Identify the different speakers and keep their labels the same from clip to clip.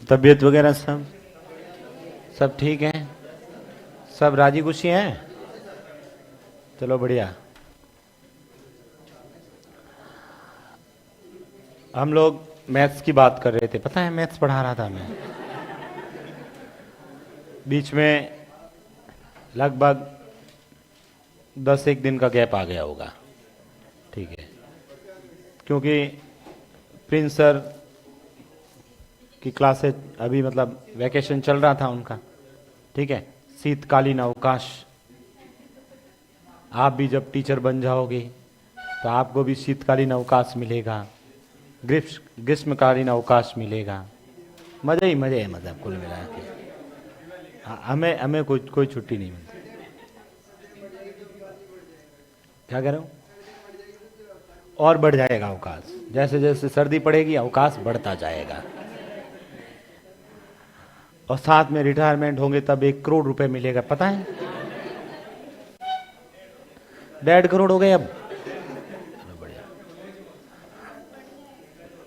Speaker 1: तबीयत वगैरह सब ठीक है? सब राजी खुशी हैं? चलो बढ़िया। हम लोग मैथ्स की बात कर रहे थे, पता है मैथ्स पढ़ा रहा था मैं। बीच में लगभग 10 एक दिन का गैप आ गया होगा, ठीक है, क्योंकि प्रिंस सर की क्लासेज अभी मतलब वैकेशन चल रहा था उनका, ठीक है, शीतकालीन अवकाश। आप भी जब टीचर बन जाओगे तो आपको भी शीतकालीन अवकाश मिलेगा, ग्रीष्मकालीन अवकाश मिलेगा। मज़े ही मज़े है, मतलब कुल मिला के हमें कोई छुट्टी नहीं मिलती। क्या कह रहे हो? और बढ़ जाएगा अवकाश, जैसे जैसे सर्दी पड़ेगी अवकाश बढ़ता जाएगा। और साथ में रिटायरमेंट होंगे तब 1 करोड़ रुपए मिलेगा, पता है? 1.5 करोड़ हो गए अब। बढ़िया।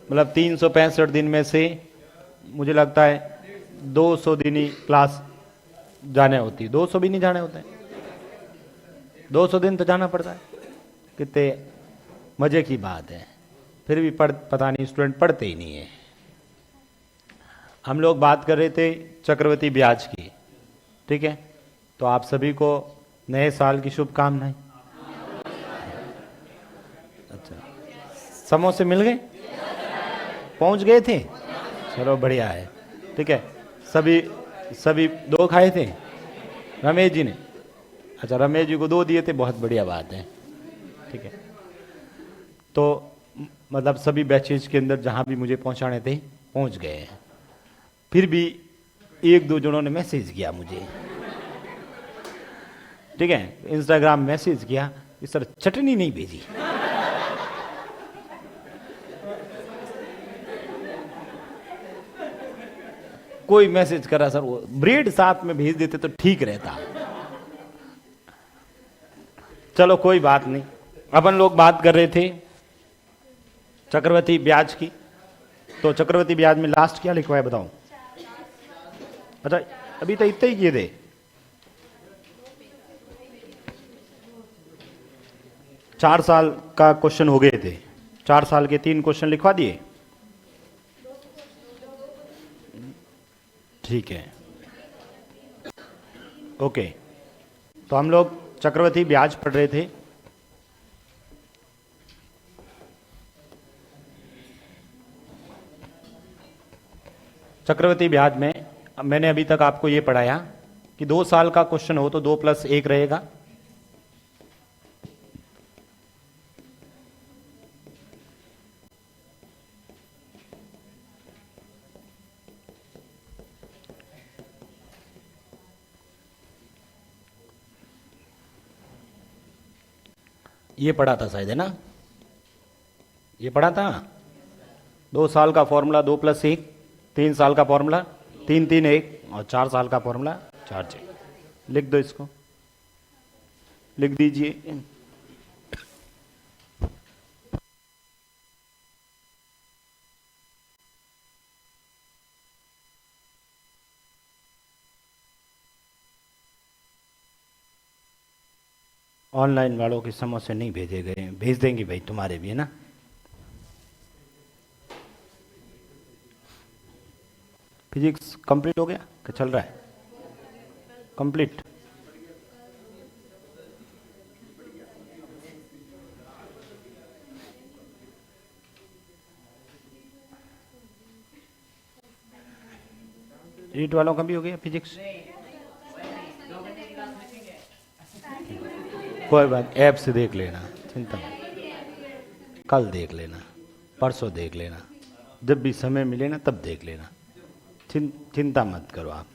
Speaker 1: मतलब 365 दिन में से मुझे लगता है 200 दिन ही क्लास जाने होती है, 200 भी नहीं जाने होते, 200 दिन तो जाना पड़ता है। कितने मजे की बात है। फिर भी पता नहीं स्टूडेंट पढ़ते ही नहीं है। हम लोग बात कर रहे थे चक्रवृद्धि ब्याज की, ठीक है, तो आप सभी को नए साल की शुभकामनाएं। अच्छा, समोसे मिल गए? पहुंच गए थे? चलो बढ़िया है, ठीक है। सभी 2 खाए थे रमेश जी ने? अच्छा, रमेश जी को 2 दिए थे, बहुत बढ़िया बात है, ठीक है। तो मतलब सभी बैचेज के अंदर जहां भी मुझे पहुंचाने थे पहुंच गए हैं। फिर भी 1-2 जनों ने मैसेज किया मुझे, ठीक है, इंस्टाग्राम मैसेज किया, इस तरह चटनी नहीं भेजी। कोई मैसेज करा सर, वो ब्रेड साथ में भेज देते तो ठीक रहता। चलो कोई बात नहीं। अपन लोग बात कर रहे थे चक्रवृद्धि ब्याज की। तो चक्रवृद्धि ब्याज में लास्ट क्या लिखवा है बताऊं? अच्छा, अभी तो इतने ही किए थे। चार साल का क्वेश्चन हो गए थे, 4 साल के 3 क्वेश्चन लिखवा दिए, ठीक है, ओके। तो हम लोग चक्रवृद्धि ब्याज पढ़ रहे थे। चक्रवृद्धि ब्याज में मैंने अभी तक आपको ये पढ़ाया कि 2 साल का क्वेश्चन हो तो 2 + 1 रहेगा, ये पढ़ा था शायद, है ना? ये पढ़ा था। 2 साल का फॉर्मूला 2 + 1, 3 साल का फॉर्मूला 3-3-1 और 4 साल का फॉर्मूला 4-6। लिख दो, इसको लिख दीजिए। ऑनलाइन वालों के समोसे नहीं भेजे गए, भेज देंगे भाई, तुम्हारे भी, है ना? फिजिक्स कंप्लीट हो गया कि चल रहा है? कंप्लीट। रीट वालों का भी हो गया फिजिक्स? कोई बात, ऐप से देख लेना, चिंता मत। कल देख लेना, परसों देख लेना, जब भी समय मिले ना तब देख लेना, चिंता मत करो आप।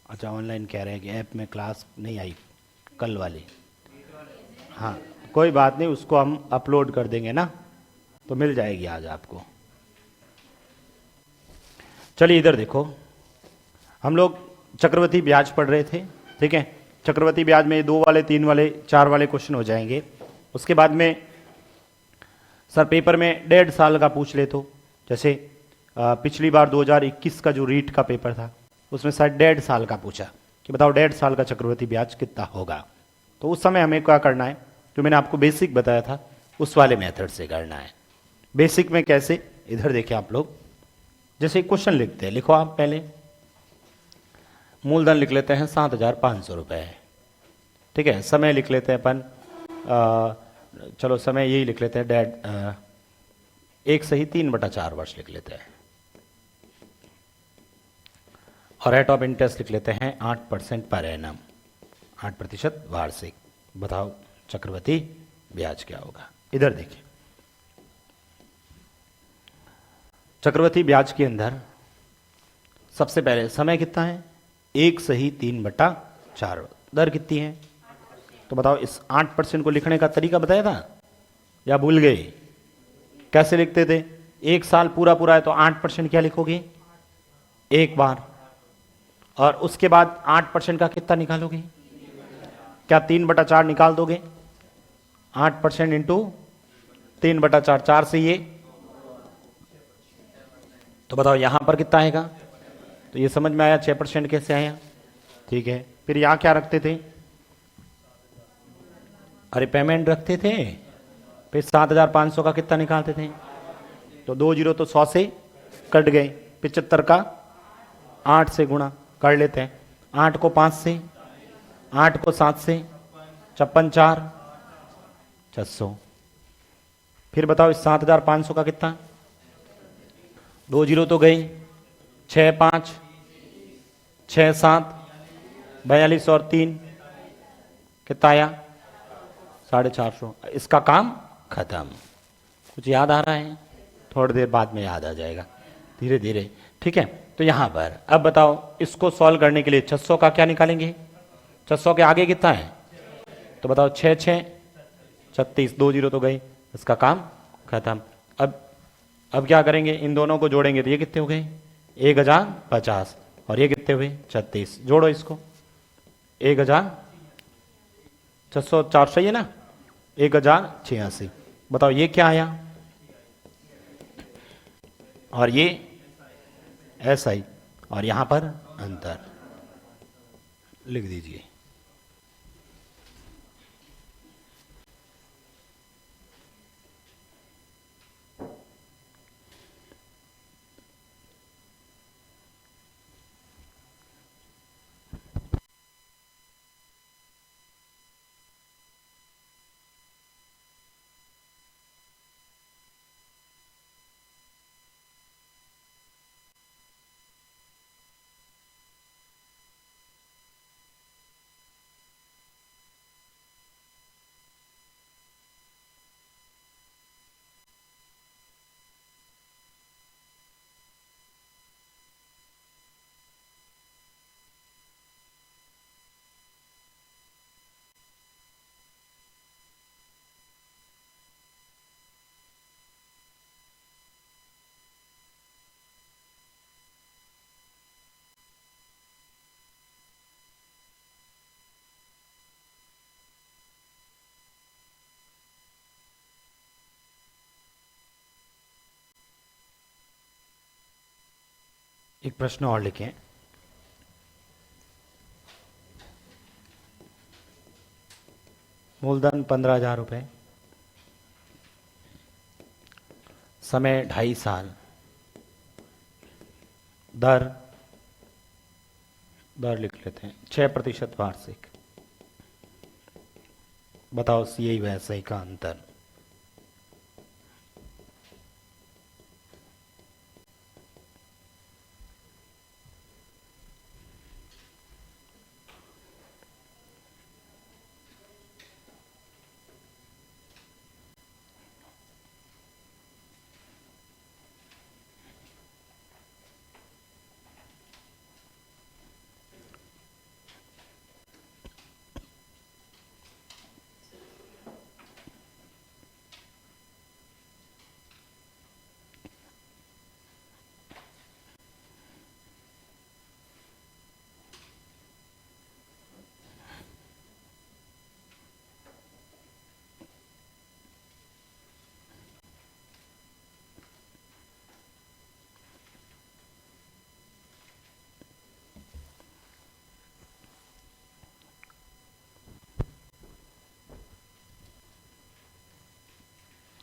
Speaker 1: अच्छा, ऑनलाइन कह रहे हैं कि ऐप में क्लास नहीं आई कल वाली। हाँ, कोई बात नहीं, उसको हम अपलोड कर देंगे ना, तो मिल जाएगी आज आपको। चलिए इधर देखो, हम लोग चक्रवृद्धि ब्याज पढ़ रहे थे, ठीक है। चक्रवृद्धि ब्याज में 2 वाले, 3 वाले, 4 वाले क्वेश्चन हो जाएंगे। उसके बाद में सर पेपर में 1.5 साल का पूछ ले तो, जैसे पिछली बार 2021 का जो रीट का पेपर था उसमें शायद 1.5 साल का पूछा कि बताओ 1.5 साल का चक्रवृद्धि ब्याज कितना होगा। तो उस समय हमें क्या करना है, जो मैंने आपको बेसिक बताया था उस वाले मेथड से करना है। बेसिक में कैसे, इधर देखिए आप लोग, जैसे क्वेश्चन लिखते हैं, लिखो आप पहले मूलधन लिख लेते हैं 7,500 रुपये, ठीक है। समय लिख लेते हैं अपन, चलो समय यही लिख लेते हैं, 1/3/4 वर्ष लिख लेते हैं, और रेट ऑफ इंटरेस्ट लिख लेते हैं 8% पर एनम, 8% वार्षिक। बताओ चक्रवृद्धि ब्याज क्या होगा। इधर देखिए, चक्रवृद्धि ब्याज के अंदर सबसे पहले समय कितना है, 1/3/4, दर कितनी है। तो बताओ इस 8% को लिखने का तरीका बताया था या भूल गए, कैसे लिखते थे। 1 साल पूरा पूरा है तो 8% क्या लिखोगे एक बार, और उसके बाद 8% का कितना निकालोगे, क्या 3/4 निकाल दोगे। 8% इंटू 3/4, 4 से ये, तो बताओ यहां पर कितना आएगा। तो ये समझ में आया 6% कैसे आया, ठीक है। फिर यहां क्या रखते थे, अरे पेमेंट रखते थे, फिर 7,500 का कितना निकालते थे। तो 2 जीरो तो 100 से कट गए, 75 का 8 से गुणा कर लेते हैं, 8 को 5 से, 8 को 7 से, 56 4 600। फिर बताओ इस 7,500 का कितना, 2 जीरो तो गए, 6 5 6 7 42 और 3 कितना आया 450। इसका काम खत्म। कुछ याद आ रहा है, थोड़ी देर बाद में याद आ जाएगा धीरे धीरे, ठीक है। तो यहां पर अब बताओ इसको सॉल्व करने के लिए 600 का क्या निकालेंगे, 600 के आगे कितना है, तो बताओ 6 6 36, 2 जीरो तो गए, इसका काम खत्म। अब क्या करेंगे, इन दोनों को जोड़ेंगे तो ये कितने हो गए 1050, और ये कितने हुए 36, जोड़ो इसको 1600 4 सही है ना, 1086। बताओ ये क्या आया, और ये SI, और यहां पर अंतर लिख दीजिए। एक प्रश्न और लिखें, मूलधन 15,000 रुपये, समय 2.5 साल, दर लिख लेते हैं 6% वार्षिक। बताओ यही वैसे ही का अंतर।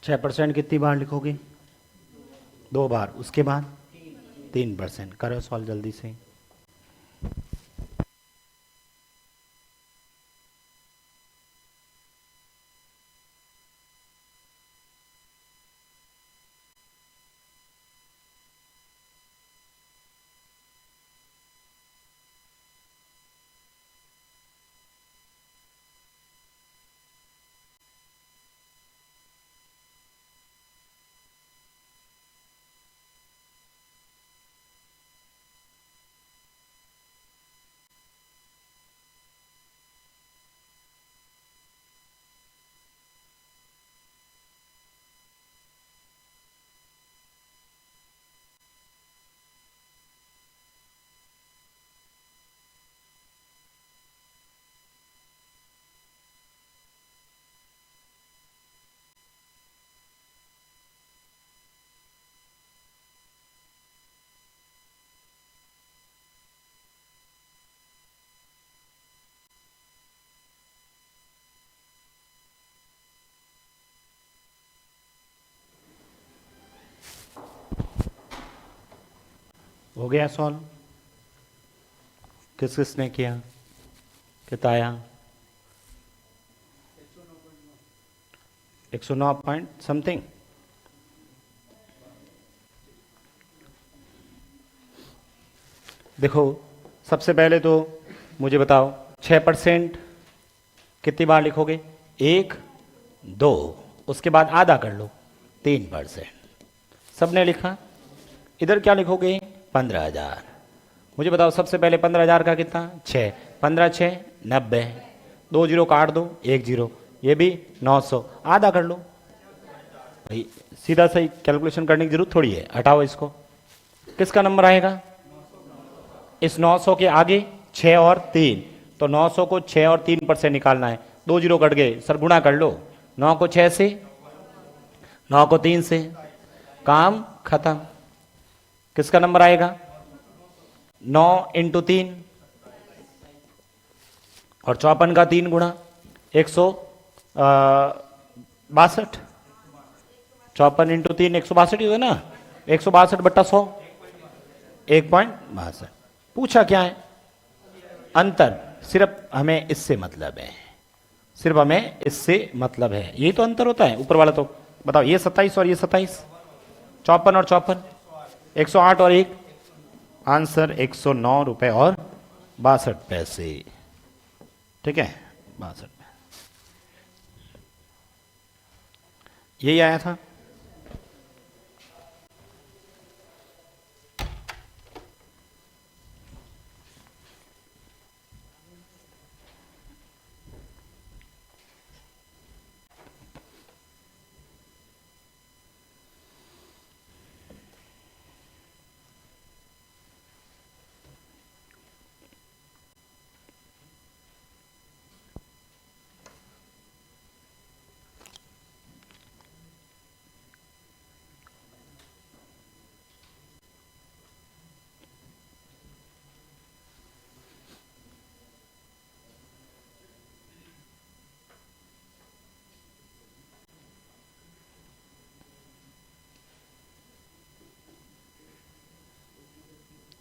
Speaker 1: 6% कितनी बार लिखोगे? 2 बार। उसके बाद 3%। करो सॉल्व जल्दी से। हो गया सॉल्व? किस किसने किया? किताया 109 पॉइंट समथिंग। देखो सबसे पहले तो मुझे बताओ 6% कितनी बार लिखोगे? 1 2, उसके बाद आधा कर लो 3%। सबने लिखा। इधर क्या लिखोगे? 15,000। मुझे बताओ सबसे पहले 15,000 का कितना? 6। 15 6 90। 2 जीरो काट दो, 1 जीरो। ये भी 900। आधा कर लो भाई, सीधा सही कैलकुलेशन करने की जरूरत थोड़ी है। हटाओ इसको। किसका नंबर आएगा? इस 900 के आगे 6 और 3, तो 900 को 6 और 3% निकालना है। 2 जीरो कट गए सर, गुणा कर लो। 9 को 6 से, 9 को 3 से, काम खत्म। किसका नंबर आएगा? 9 इंटू 3 और 54 का 3 गुणा 162। 54 इंटू 3 162 ही होगा ना? 162 बट्टा 100 1.62। पूछा क्या है? अंतर। सिर्फ हमें इससे मतलब है, सिर्फ हमें इससे मतलब है। यही तो अंतर होता है। ऊपर वाला तो बताओ, ये 27 और ये 27, 54 और 54, 108 और 1। आंसर 109 रुपए और 62 पैसे। ठीक है, 62 में यही आया था।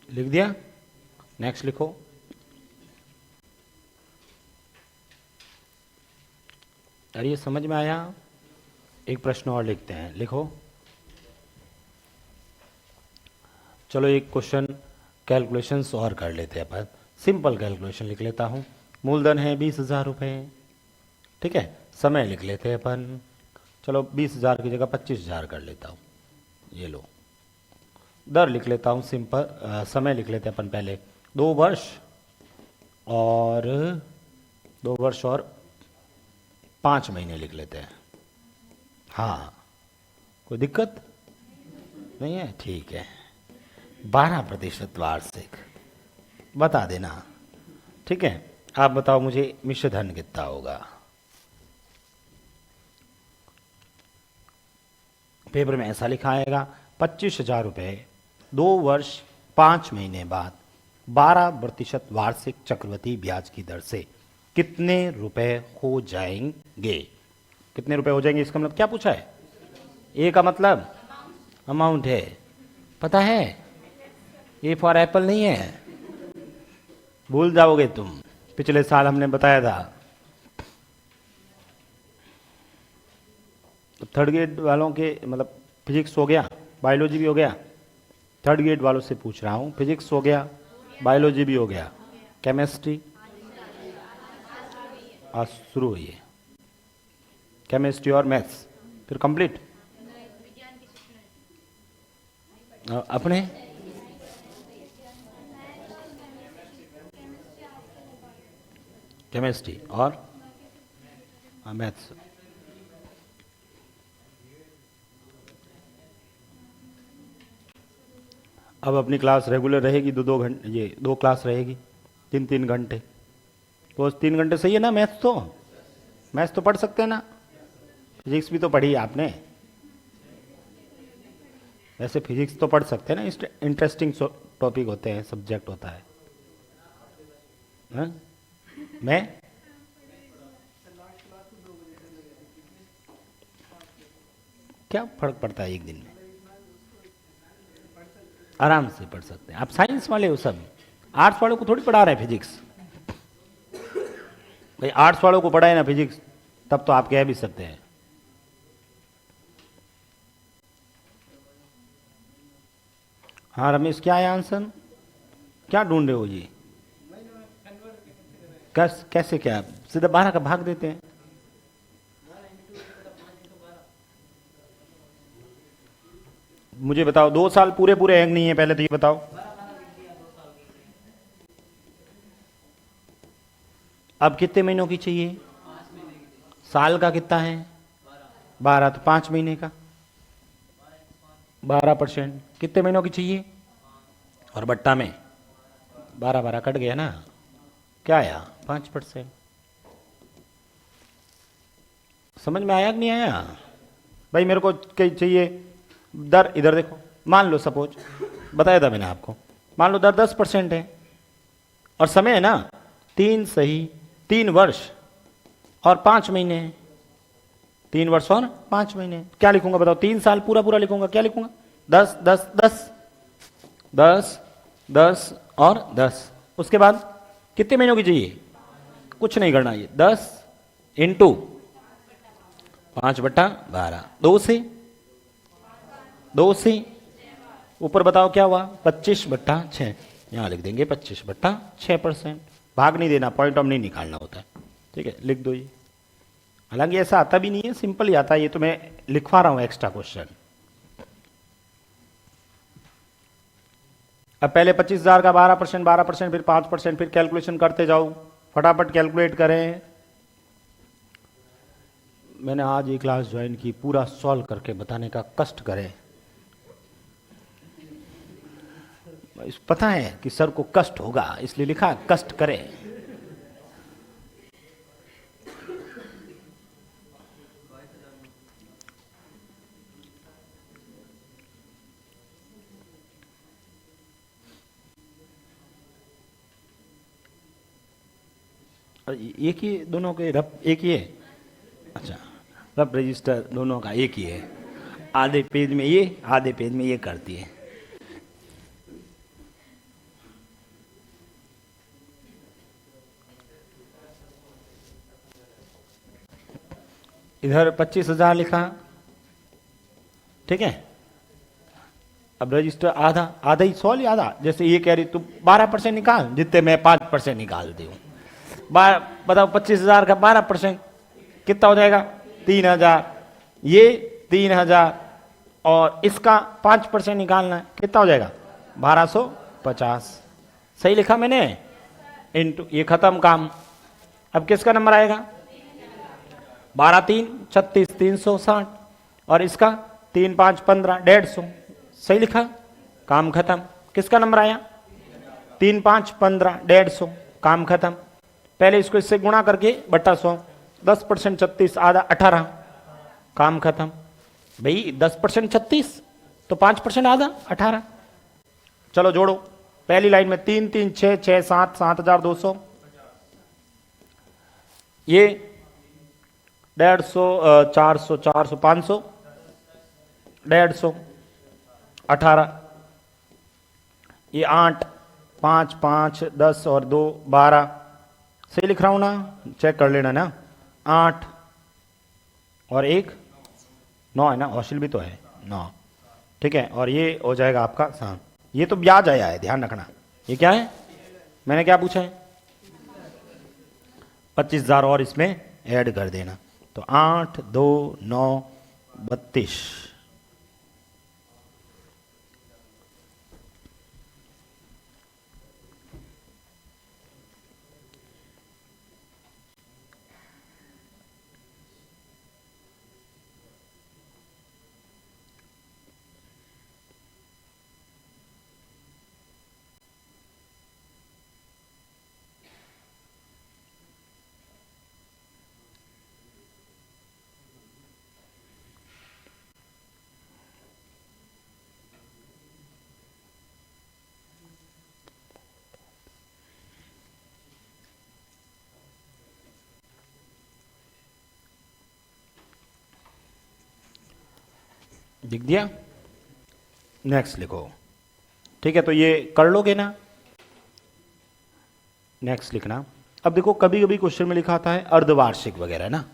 Speaker 1: लिख दिया? नेक्स्ट लिखो। अरे ये समझ में आया? एक प्रश्न और लिखते हैं, लिखो। चलो एक क्वेश्चन कैलकुलेशंस और कर लेते हैं अपन। सिंपल कैलकुलेशन लिख लेता हूँ। मूलधन है 20,000 रुपये। ठीक है, समय लिख लेते हैं अपन। चलो 20,000 की जगह 25,000 कर लेता हूँ। ये लो। दर लिख लेता हूँ सिंपल। समय लिख लेते हैं अपन पहले। 2 वर्ष और 2 वर्ष और 5 महीने लिख लेते हैं। हाँ, कोई दिक्कत नहीं है? ठीक है। 12% वार्षिक बता देना। ठीक है, आप बताओ मुझे मिश्र धन कितना होगा? पेपर में ऐसा लिखा आएगा 25,000 रुपये 2 वर्ष 5 महीने बाद 12% वार्षिक चक्रवृद्धि ब्याज की दर से कितने रुपए हो जाएंगे? कितने रुपए हो जाएंगे, इसका मतलब क्या पूछा है? ए का मतलब अमाउंट है, पता है? ए फॉर एप्पल नहीं है, भूल जाओगे तुम, पिछले साल हमने बताया था। तो थर्ड ग्रेड वालों के मतलब फिजिक्स हो गया, बायोलॉजी भी हो गया। थर्ड ग्रेड वालों से पूछ रहा हूँ, फिजिक्स हो गया, बायोलॉजी भी हो गया, केमिस्ट्री आज शुरू हुई है, केमिस्ट्री और मैथ्स फिर कंप्लीट। अपने केमिस्ट्री और मैथ्स। अब अपनी क्लास रेगुलर रहेगी, 2-2 घंटे, ये 2 क्लास रहेगी 3-3 घंटे। तो 3 घंटे सही है ना? मैथ्स तो पढ़ सकते हैं ना? फिजिक्स भी तो पढ़ी है आपने, वैसे फिजिक्स तो पढ़ सकते हैं ना, इंटरेस्टिंग टॉपिक होते हैं, सब्जेक्ट होता है। मैं क्या फर्क पड़ता है एक दिन में, आराम से पढ़ सकते हैं। आप साइंस वाले हो सब, आर्ट्स वालों को थोड़ी पढ़ा रहे हैं फिजिक्स। भाई आर्ट्स वालों को पढ़ाए ना फिजिक्स, तब तो आप कह भी सकते हैं। हाँ रमेश, क्या है आंसर? क्या ढूंढ रहे हो जी? कैसे क्या सीधा 12 का भाग देते हैं? मुझे बताओ, 2 साल पूरे पूरे हैंग नहीं है, पहले तो ये बताओ। अब कितने महीनों की चाहिए? साल का कितना है? 12, तो 5 महीने का 12%। कितने महीनों की चाहिए? और बट्टा में 12 कट गया ना, क्या आया? 5%। समझ में आया कि नहीं आया? भाई मेरे को चाहिए दर, इधर देखो, मान लो सपोज बताया था मैंने आपको, मान लो दर 10% है और समय है ना 3 सही 3 वर्ष और 5 महीने। 3 वर्ष और 5 महीने क्या लिखूंगा बताओ? 3 साल पूरा पूरा लिखूंगा, क्या लिखूंगा? 10 10 10 10 10 और 10। उसके बाद कितने महीनों की चाहिए? कुछ नहीं करना, ये 10 इंटू 5/12, 2 से ऊपर बताओ क्या हुआ? 25/6। यहां लिख देंगे 25/6%। भाग नहीं देना, पॉइंट ऑफ नहीं निकालना होता है, ठीक है? लिख दो ये। हालांकि ऐसा आता भी नहीं है, सिंपल ही आता है, ये तो मैं लिखवा रहा हूं एक्स्ट्रा क्वेश्चन। अब पहले 25,000 का 12%, 12% फिर 5%, फिर कैलकुलेशन करते जाओ, फटाफट कैलकुलेट करें। मैंने आज ये क्लास ज्वाइन की, पूरा सॉल्व करके बताने का कष्ट करें। पता है कि सर को कष्ट होगा, इसलिए लिखा कष्ट करें। एक ही दोनों के रफ एक ही है? अच्छा, रफ रजिस्टर दोनों का एक ही है। आधे पेज में ये, आधे पेज में ये करती है। इधर 25,000 लिखा, ठीक है? अब रजिस्टर आधा आधा ही सॉल्व, आधा जैसे ये कह रही तू 12% निकाल, जितने मैं 5% निकालती हूँ। बताओ 25,000 का 12% कितना हो जाएगा? 3,000। ये 3,000 और इसका 5% निकालना है, कितना हो जाएगा? 1250। सही लिखा मैंने? इंटू ये खत्म काम। अब किसका नंबर आएगा? 12 3 36, 360 और इसका 3 5 15, 150। सही लिखा? काम खत्म। किसका नंबर आया? 3 5 15, 150, काम खत्म। पहले इसको इससे गुणा करके बट्टा 100, 10% 36, आधा 18, काम खत्म। भाई 10% 36 तो 5% आधा 18। चलो जोड़ो, पहली लाइन में 3 3 6 6 7 7,200, ये 150 400 400 500, 150, 18, ये 8, 5, 5, 10 और 2, 12, सही लिख रहा हूं ना, चेक कर लेना ना। 8 और 1, 9 है ना, हौसिल भी तो है 9, ठीक है। और ये हो जाएगा आपका 7। ये तो ब्याज आया है, ध्यान रखना। ये क्या है, मैंने क्या पूछा है, 25,000 और इसमें ऐड कर देना। तो 8, 2, 9, 32। लिख दिया, नेक्स्ट लिखो, ठीक है। तो ये कर लोगे ना, नेक्स्ट लिखना। अब देखो कभी कभी क्वेश्चन में लिखा आता है अर्धवार्षिक वगैरह ना,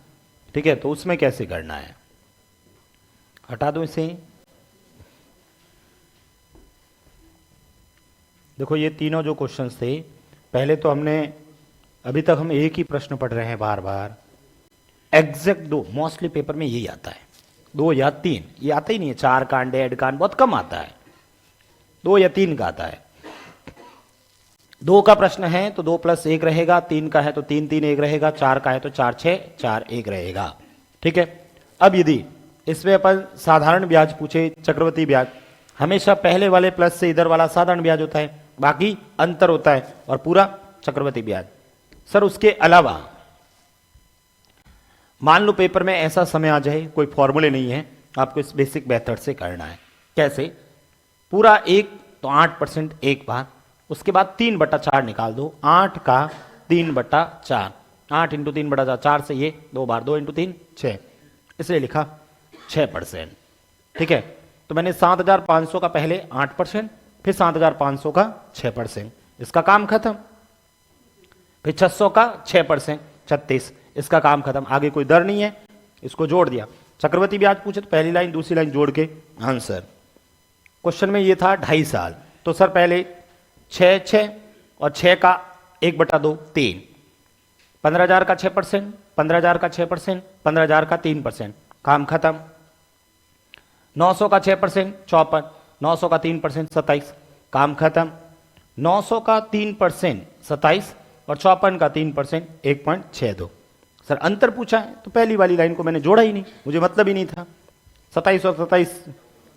Speaker 1: ठीक है, तो उसमें कैसे करना है, हटा दो इसे। देखो ये तीनों जो क्वेश्चंस थे, पहले तो हमने, अभी तक हम एक ही प्रश्न पढ़ रहे हैं बार बार, एग्जैक्ट 2, मोस्टली पेपर में यही आता है, 2 या 3, ये आता ही नहीं है, 4 का ऐड का बहुत कम आता है, 2 या 3 का आता है। 2 का प्रश्न है तो 2 + 1 रहेगा, 3 का है तो 3, 3, 1 रहेगा, 4 का है तो 4, 6, 4, 1 रहेगा, ठीक है। अब यदि इसमें अपन साधारण ब्याज पूछे, चक्रवृद्धि ब्याज, हमेशा पहले वाले प्लस से इधर वाला साधारण ब्याज होता है, बाकी अंतर होता है और पूरा चक्रवृद्धि ब्याज। सर उसके अलावा मान लो पेपर में ऐसा समय आ जाए, कोई फॉर्मूले नहीं है, आपको इस बेसिक मेथड से करना है। कैसे, पूरा 1 तो 8% एक बार, उसके बाद 3/4 निकाल दो, 8 का 3/4, 8 × 3/4, 4 से ये 2 बार, 2 × 3 6, इसलिए लिखा 6%, ठीक है। तो मैंने 7,500 का पहले 8%, फिर 7,500 का 6%, इसका काम खत्म। फिर 600 का 6%, 36, इसका काम खत्म। आगे कोई दर नहीं है, इसको जोड़ दिया। चक्रवृद्धि ब्याज पूछे तो पहली लाइन दूसरी लाइन जोड़ के आंसर। क्वेश्चन में ये था 2.5 साल, तो सर पहले 6, 6 और 6 का 1/2, 3, 15,000 का 6%, 15,000 का 6%, 15,000 का 3%, काम खत्म। 900 का 6%, 54, 900 का 3%, 27, काम खत्म। 900 का 3%, 27 और 54 का 3%, 1.62। सर अंतर पूछा है तो पहली वाली लाइन को मैंने जोड़ा ही नहीं, मुझे मतलब ही नहीं था। 27 और 27,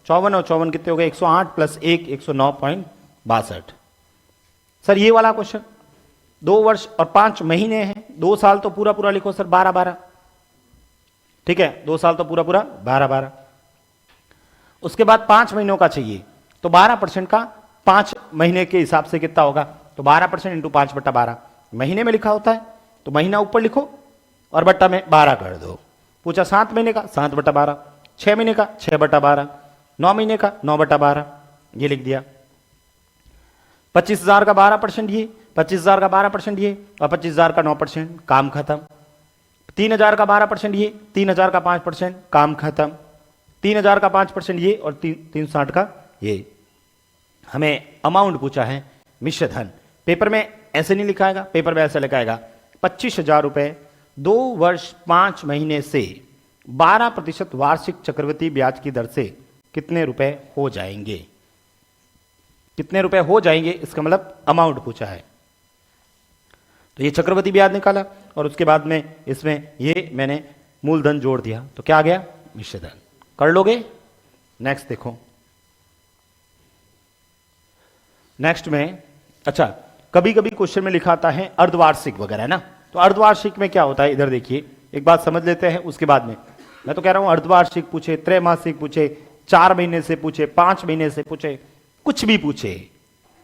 Speaker 1: 54 और 54 कितने हो गए, 108 + 1, 109.62। सर ये वाला क्वेश्चन 2 वर्ष और 5 महीने हैं, 2 साल तो पूरा पूरा लिखो सर, 12-12, ठीक है, 2 साल तो पूरा पूरा 12-12। उसके बाद 5 महीनों का चाहिए, तो 12% का 5 महीने के हिसाब से कितना होगा, तो 12% × 5/12, महीने में लिखा होता है तो महीना ऊपर लिखो और बट्टा में 12 कर दो। पूछा 7 महीने का 7/12, 6 महीने का 6/12, 9 महीने का 9/12, ये लिख दिया। 25,000 का 12% ये, 25,000 का 12% ये और 25,000 का 9%, काम खत्म। 3,000 का 12% ये, 3,000 का 5%, काम खत्म। 3,000 का 5% ये और 360 का ये। हमें अमाउंट पूछा है मिश्र धन, पेपर में ऐसे नहीं लिखाएगा, पेपर में ऐसे लिखाएगा 25,000 रुपए 2 वर्ष 5 महीने से 12% वार्षिक चक्रवृद्धि ब्याज की दर से कितने रुपए हो जाएंगे, कितने रुपए हो जाएंगे, इसका मतलब अमाउंट पूछा है। तो ये चक्रवृद्धि ब्याज निकाला और उसके बाद में इसमें ये मैंने मूलधन जोड़ दिया, तो क्या आ गया, मिश्र धन। कर लोगे। नेक्स्ट देखो, नेक्स्ट में अच्छा कभी कभी क्वेश्चन में लिखा आता है अर्धवार्षिक वगैरह ना, तो अर्धवार्षिक में क्या होता है, इधर देखिए एक बात समझ लेते हैं, उसके बाद में मैं तो कह रहा हूं अर्धवार्षिक पूछे, त्रैमासिक पूछे, 4 महीने से पूछे, 5 महीने से पूछे, कुछ भी पूछे,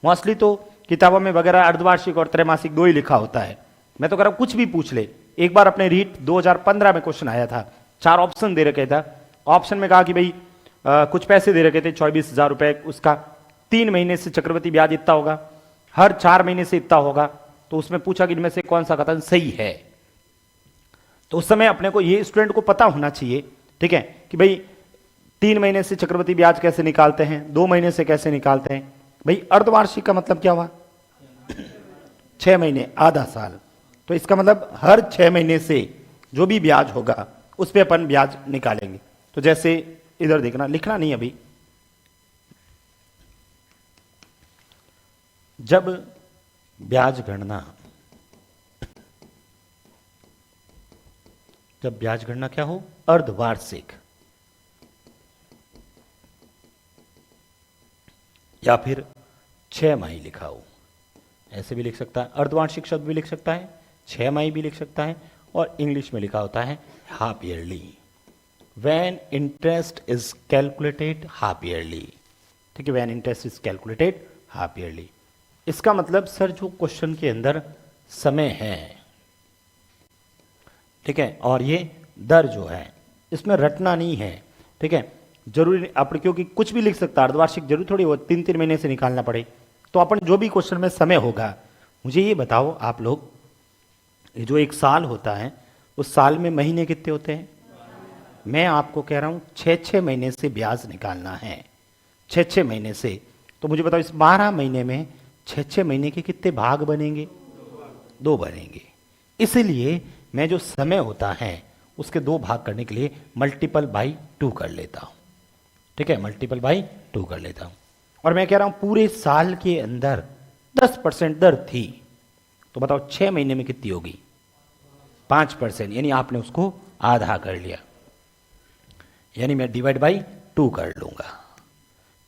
Speaker 1: मोस्टली तो किताबों में वगैरह अर्धवार्षिक और त्रैमासिक 2 ही लिखा होता है। मैं तो कह रहा हूं कुछ भी पूछ ले। एक बार अपने रीट 2015 में क्वेश्चन आया था, 4 ऑप्शन दे रखे था, ऑप्शन में कहा कि भाई कुछ पैसे दे रखे थे 24,000 रुपए, उसका 3 महीने से चक्रवृद्धि ब्याज इतना होगा, हर 4 महीने से इतना होगा, तो उसमें पूछा कि इनमें से कौन सा कथन सही है। तो उस समय अपने को ये स्टूडेंट को पता होना चाहिए, ठीक है, कि भाई 3 महीने से चक्रवृद्धि ब्याज कैसे निकालते हैं, 2 महीने से कैसे निकालते हैं। भाई अर्धवार्षिक का मतलब क्या हुआ, 6 महीने, आधा साल। तो इसका मतलब हर 6 महीने से जो भी ब्याज होगा उस पर अपन ब्याज निकालेंगे। तो जैसे इधर देखना, लिखना नहीं अभी, जब ब्याज गणना क्या हो, अर्धवार्षिक या फिर 6 माही लिखा हो, ऐसे भी लिख सकता है, अर्धवार्षिक शब्द भी लिख सकता है, 6 माही भी लिख सकता है, और इंग्लिश में लिखा होता है half yearly, when interest is calculated half yearly, ठीक है, when interest is calculated half yearly. इसका मतलब सर जो क्वेश्चन के अंदर समय है, ठीक है, और ये दर जो है इसमें रटना नहीं है, ठीक है, जरूरी आप, क्योंकि कुछ भी लिख सकता है, अर्धवार्षिक जरूरी थोड़ी वो 3-3 महीने से निकालना पड़े। तो अपन जो भी क्वेश्चन में समय होगा, मुझे ये बताओ आप लोग, ये जो एक साल होता है उस साल में महीने कितने होते हैं, मैं आपको कह रहा हूं 6-6 महीने से ब्याज निकालना है, 6-6 महीने से। तो मुझे बताओ इस 12 महीने में 6-6 महीने के कितने भाग बनेंगे, 2 बनेंगे। इसलिए मैं जो समय होता है उसके 2 भाग करने के लिए मल्टीपल बाई 2 कर लेता हूं, ठीक है, मल्टीपल बाई 2 कर लेता हूं। और मैं कह रहा हूं पूरे साल के अंदर 10% दर थी, तो बताओ 6 महीने में कितनी होगी, 5%, यानी आपने उसको आधा कर लिया, यानी मैं डिवाइड बाई 2 कर लूंगा,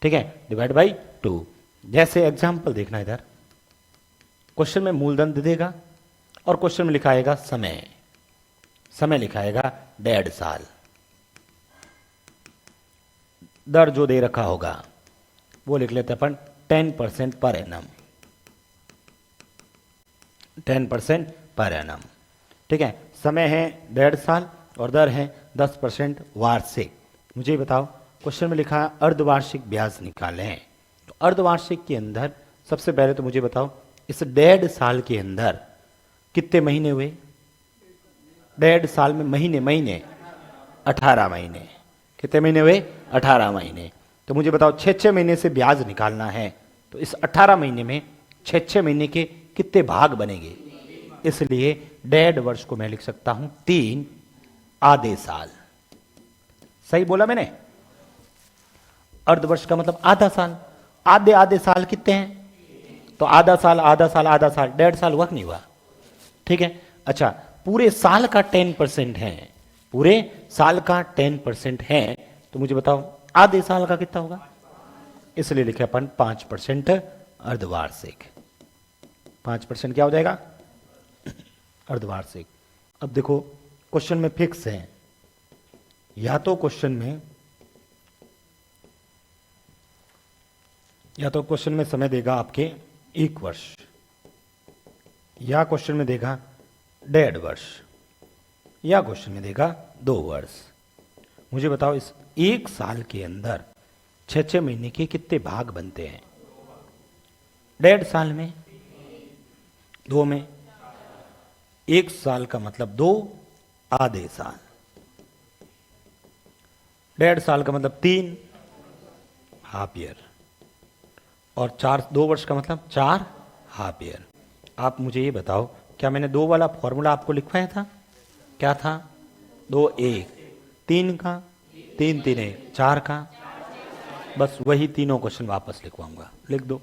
Speaker 1: ठीक है, डिवाइड बाई 2। जैसे एग्जाम्पल देखना, इधर क्वेश्चन में मूलधन दे देगा और क्वेश्चन में लिखाएगा समय लिखाएगा 1.5 साल, दर जो दे रखा होगा वो लिख लेते अपन 10% पर एनम, 10% पर एनम, ठीक है, समय है 1.5 साल और दर है 10% वार्षिक। मुझे बताओ क्वेश्चन में लिखा है अर्धवार्षिक ब्याज निकालें, तो अर्धवार्षिक के अंदर सबसे पहले तो मुझे बताओ इस 1.5 साल के अंदर कितने महीने हुए, 1.5 साल में महीने 18 महीने, कितने महीने हुए, 18 महीने। तो मुझे बताओ 6-6 महीने से ब्याज निकालना है, तो इस 18 महीने में 6-6 महीने के कितने भाग बनेंगे, इसलिए 1.5 वर्ष को मैं लिख सकता हूं 3 आधे साल। सही बोला मैंने, अर्धवर्ष का मतलब आधा साल, आधे साल कितने हैं, तो आधा साल 1.5 साल हुआ कि नहीं हुआ, ठीक है। अच्छा, पूरे साल का 10% है, पूरे साल का 10% है, तो मुझे बताओ आधे साल का कितना होगा, इसलिए लिखे अपन 5% अर्धवार्षिक, 5% क्या हो जाएगा, अर्धवार्षिक। अब देखो क्वेश्चन में फिक्स है, या तो क्वेश्चन में समय देगा आपके 1 वर्ष, या क्वेश्चन में देगा 1.5 वर्ष, या क्वेश्चन में देगा 2 वर्ष। मुझे बताओ इस 1 साल के अंदर 6-6 महीने के कितने भाग बनते हैं, 1.5 साल में 2 में, 1 साल का मतलब 2 आधे साल, 1.5 साल का मतलब 3 हाफ ईयर, और 2 वर्ष का मतलब 4 हाफ ईयर। आप मुझे ये बताओ, क्या मैंने 2 वाला फॉर्मूला आपको लिखवाया था, क्या था, 2 1 3 का, 3 3 1 4 का, बस वही तीनों क्वेश्चन वापस लिखवाऊंगा, लिख दो।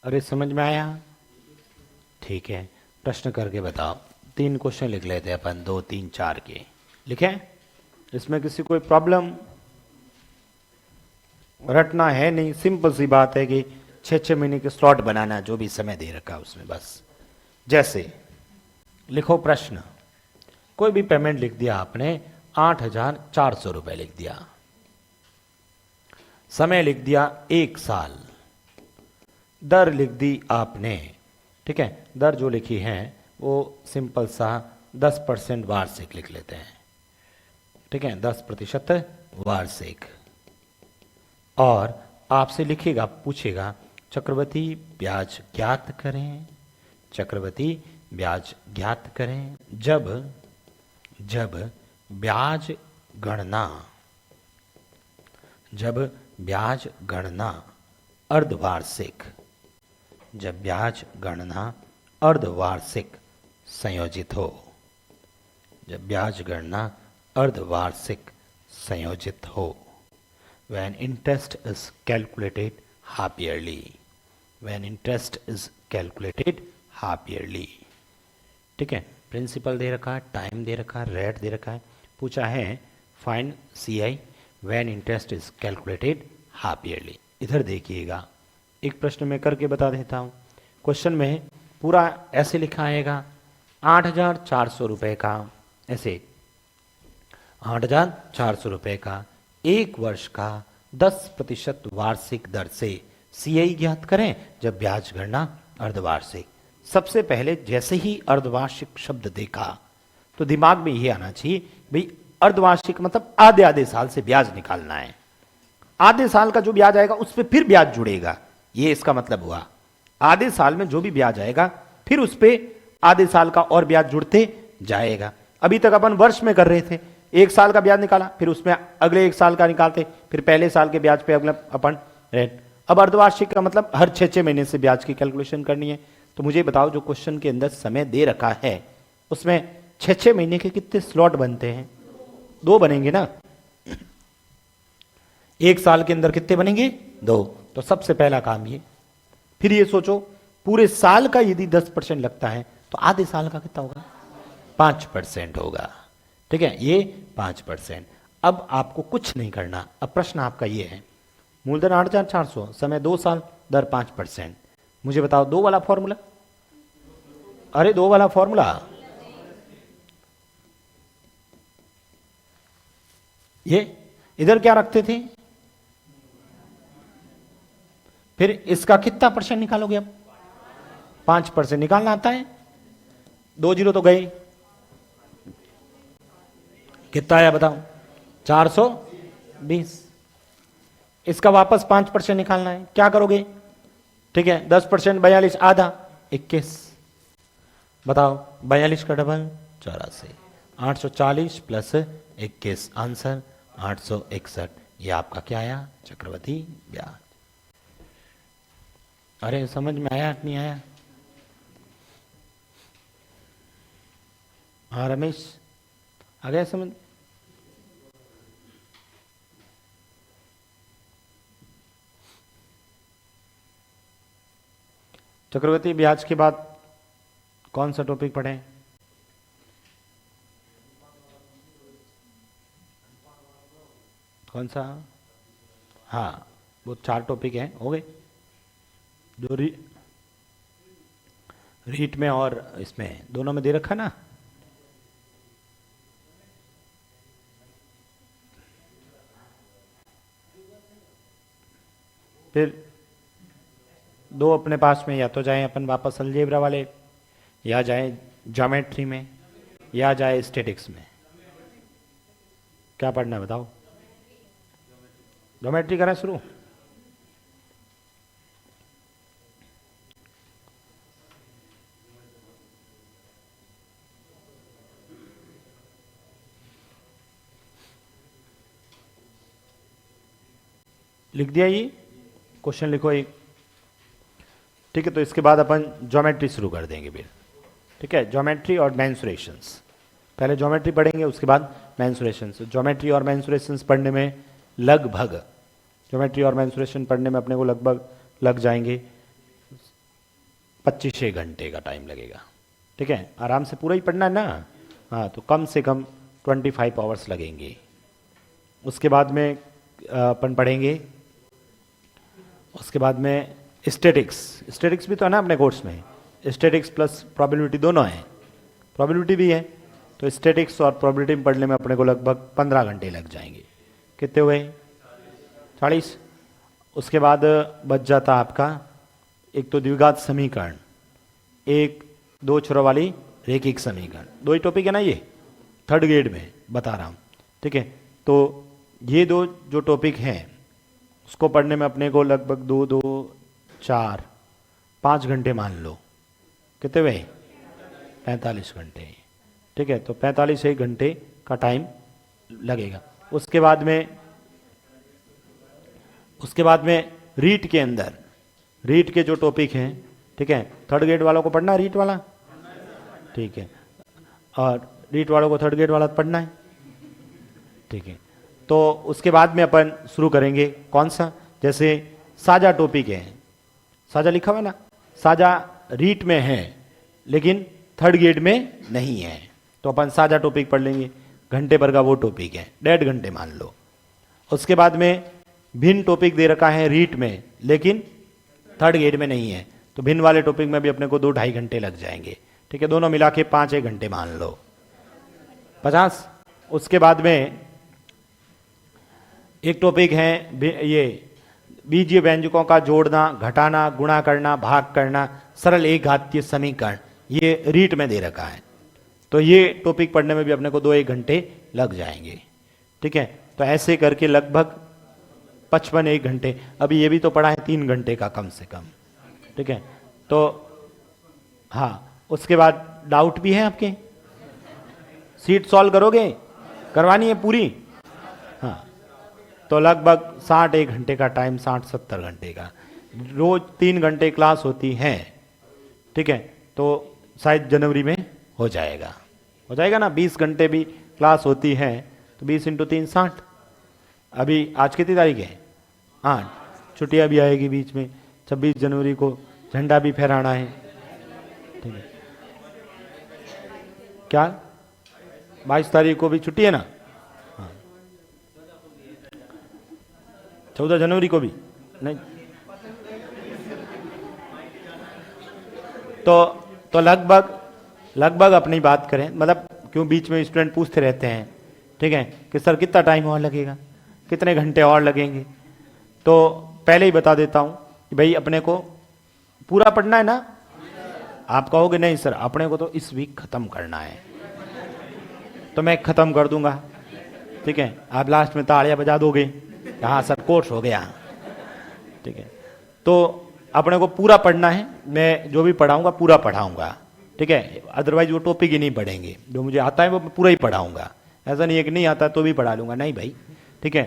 Speaker 1: अरे समझ में आया? ठीक है, प्रश्न करके बताओ। 3 क्वेश्चन लिख लेते हैं अपन, 2 3 4 के लिखे। इसमें किसी कोई प्रॉब्लम रटना है नहीं, सिंपल सी बात है कि 6-6 महीने के स्लॉट बनाना, जो भी समय दे रखा है उसमें बस। जैसे लिखो प्रश्न, कोई भी पेमेंट लिख दिया आपने, 8,400 रुपए लिख दिया, समय लिख दिया 1 साल, दर लिख दी आपने, ठीक है, दर जो लिखी है वो सिंपल सा 10% वार्षिक लिख लेते हैं, ठीक है, 10% वार्षिक। और आपसे लिखेगा, पूछेगा चक्रवृद्धि ब्याज ज्ञात करें, चक्रवृद्धि ब्याज ज्ञात करें जब ब्याज गणना, जब ब्याज गणना अर्धवार्षिक, जब ब्याज गणना अर्धवार्षिक संयोजित हो, जब ब्याज गणना अर्धवार्षिक संयोजित हो, when interest is calculated half yearly, when interest is calculated half yearly, ठीक है। प्रिंसिपल दे रखा है, टाइम दे रखा है, रेट दे रखा है, पूछा है find CI when interest is calculated half yearly। इधर देखिएगा, एक प्रश्न में करके बता देता हूँ। क्वेश्चन में पूरा ऐसे लिखा आएगा, 8,400 रुपये का, ऐसे 8,400 रुपये का 1 वर्ष का 10% वार्षिक दर से CI ज्ञात करें जब ब्याज गणना अर्धवार्षिक। सबसे पहले जैसे ही अर्धवार्षिक शब्द देखा तो दिमाग में ये आना चाहिए, भाई अर्धवार्षिक मतलब आधे आधे साल से ब्याज निकालना है, आधे साल का जो ब्याज आएगा उस पर फिर ब्याज जुड़ेगा, ये इसका मतलब हुआ। आधे साल में जो भी ब्याज आएगा फिर उस पर आधे साल का और ब्याज जुड़ते जाएगा। अभी तक अपन वर्ष में कर रहे थे, 1 साल का ब्याज निकाला, फिर उसमें अगले 1 साल का निकालते, फिर पहले साल के ब्याज पे अगला अपन रेट। अब अर्धवार्षिक का मतलब हर 6-6 महीने से ब्याज की कैलकुलेशन करनी है। तो मुझे बताओ, जो क्वेश्चन के अंदर समय दे रखा है उसमें 6-6 महीने के कितने स्लॉट बनते हैं? 2 बनेंगे ना। 1 साल के अंदर कितने बनेंगे? 2। तो सबसे पहला काम ये। फिर ये सोचो, पूरे साल का यदि 10% लगता है तो आधे साल का कितना होगा? 5% होगा, ठीक है, ये 5%। अब आपको कुछ नहीं करना। अब प्रश्न आपका ये है, मूलधन 8,400, समय 2 साल, दर 5%। मुझे बताओ 2 वाला फॉर्मूला। अरे 2 वाला फॉर्मूला, ये इधर क्या रखते थे, फिर इसका कितना परसेंट निकालोगे? अब 5% निकालना आता है। 2 जीरो तो गए, कितना आया बताओ? 420। इसका वापस 5% निकालना है, क्या करोगे? ठीक है, 10% 42, आधा 21। बताओ 42 का डबल 84, 840 प्लस 21, आंसर 861। ये आपका क्या आया? चक्रवृद्धि ब्याज। अरे समझ में आया नहीं आया? हाँ रमेश, आ गया समझ? चक्रवृद्धि ब्याज के बाद कौन सा टॉपिक पढ़ें? कौन सा? हाँ, वो 4 टॉपिक हैं, हो गए। जो रीट में और इसमें दोनों में दे रखा ना। फिर 2 अपने पास में, या तो जाएं अपन वापस अलजेब्रा वाले, या जाएं ज्योमेट्री में, या जाए स्टैटिक्स में। क्या पढ़ना है बताओ? ज्योमेट्री करें शुरू। लिख दिया ये क्वेश्चन, लिखो एक, ठीक है। तो इसके बाद अपन ज्योमेट्री शुरू कर देंगे फिर, ठीक है। ज्योमेट्री और मेंसुरेशंस, पहले ज्योमेट्री पढ़ेंगे उसके बाद मेंसुरेशंस। ज्योमेट्री और मेंसुरेशंस पढ़ने में लगभग, ज्योमेट्री और मेंसुरेशन पढ़ने में अपने को लगभग लग जाएंगे 25 घंटे का टाइम लगेगा। ठीक है, आराम से पूरा ही पढ़ना है ना। हाँ, तो कम से कम 25 आवर्स लगेंगे। उसके बाद में अपन पढ़ेंगे, उसके बाद में स्टैटिक्स भी तो है ना अपने कोर्स में। स्टैटिक्स प्लस प्रोबेबिलिटी दोनों है, प्रोबेबिलिटी भी है। तो स्टैटिक्स और प्रोबेबिलिटी में पढ़ने में अपने को लगभग 15 घंटे लग जाएंगे। कितने हुए? 40। उसके बाद बच जाता आपका एक तो द्विघात समीकरण, एक दो छोरों वाली रैखिक समीकरण। दो ही टॉपिक है ना ये, थर्ड ग्रेड में बता रहा हूँ। ठीक है, तो ये दो जो टॉपिक हैं उसको पढ़ने में अपने को लगभग 5 घंटे मान लो। कितने हुए? 45 घंटे। ठीक है, तो 45 एक घंटे का टाइम लगेगा। उसके बाद में रीट के अंदर, रीट के जो टॉपिक हैं, ठीक है, थर्ड ग्रेड वालों को पढ़ना है रीट वाला। ठीक है, और रीट वालों को थर्ड ग्रेड वाला पढ़ना है। ठीक है, तो उसके बाद में अपन शुरू करेंगे कौन सा, जैसे साझा टॉपिक है, साझा लिखा हुआ है ना, साझा रीट में है लेकिन थर्ड ग्रेड में नहीं है, तो अपन साझा टॉपिक पढ़ लेंगे। घंटे भर का वो टॉपिक है, 1.5 घंटे मान लो। उसके बाद में भिन्न टॉपिक दे रखा है रीट में लेकिन थर्ड ग्रेड में नहीं है, तो भिन्न वाले टॉपिक में भी अपने को 2-2.5 घंटे लग जाएंगे। ठीक है, दोनों मिला के 5-1 घंटे मान लो, 50। उसके बाद में एक टॉपिक है ये बीजीय व्यंजकों का जोड़ना, घटाना, गुणा करना, भाग करना, सरल एक घातीय समीकरण, ये रीट में दे रखा है। तो ये टॉपिक पढ़ने में भी अपने को 2-1 घंटे लग जाएंगे। ठीक है, तो ऐसे करके लगभग 55 घंटे। अभी ये भी तो पढ़ा है 3 घंटे का कम से कम। ठीक है, तो हाँ, उसके बाद डाउट भी है आपके? सीट सॉल्व करोगे? करवानी है पूरी? हाँ, तो लगभग 60 घंटे का टाइम, 60-70 घंटे का। रोज 3 घंटे क्लास होती है। ठीक है, तो शायद जनवरी में हो जाएगा ना। 20 घंटे भी क्लास होती है तो 20 × 3 60। अभी आज कितनी तारीख है? 8। छुट्टियाँ भी आएगी बीच में, 26 जनवरी को झंडा भी फहराना है। ठीक है, क्या 22 तारीख को भी छुट्टी है ना? हाँ, 14 जनवरी को भी नहीं। तो लगभग अपनी बात करें, मतलब क्यों बीच में स्टूडेंट पूछते रहते हैं, ठीक है, कि सर कितना टाइम और लगेगा, कितने घंटे और लगेंगे। तो पहले ही बता देता हूं कि भाई अपने को पूरा पढ़ना है ना। आप कहोगे नहीं सर अपने को तो इस वीक खत्म करना है, तो मैं खत्म कर दूंगा। ठीक है, आप लास्ट में तालियां बजा दोगे, हाँ सर कोर्स हो गया। ठीक है, तो अपने को पूरा पढ़ना है, मैं जो भी पढ़ाऊंगा पूरा पढ़ाऊंगा। ठीक है, अदरवाइज वो टॉपिक ही नहीं पढ़ेंगे। जो मुझे आता है वो पूरा ही पढ़ाऊंगा, ऐसा नहीं है कि नहीं आता तो भी पढ़ा लूंगा, नहीं भाई। ठीक है,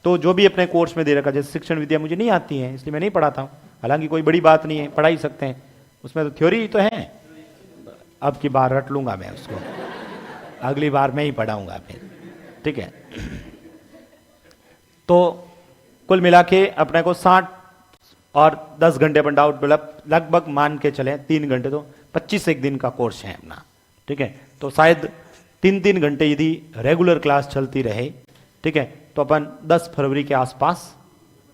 Speaker 1: तो जो भी अपने कोर्स में दे रखा, जैसे शिक्षण विद्या मुझे नहीं आती है इसलिए मैं नहीं पढ़ाता हूँ, हालांकि कोई बड़ी बात नहीं है, पढ़ा ही सकते हैं, उसमें तो थ्योरी ही तो है। अब की बार रट लूंगा मैं उसको, अगली बार मैं ही पढ़ाऊंगा फिर। ठीक है, तो कुल मिला के अपने को 60 और 10 घंटे अपन डाउट लगभग मान के चले 3 घंटे, तो 25 एक दिन का कोर्स है अपना। ठीक है, तो शायद 3-3 घंटे यदि रेगुलर क्लास चलती रहे, ठीक है, तो अपन 10 फरवरी के आसपास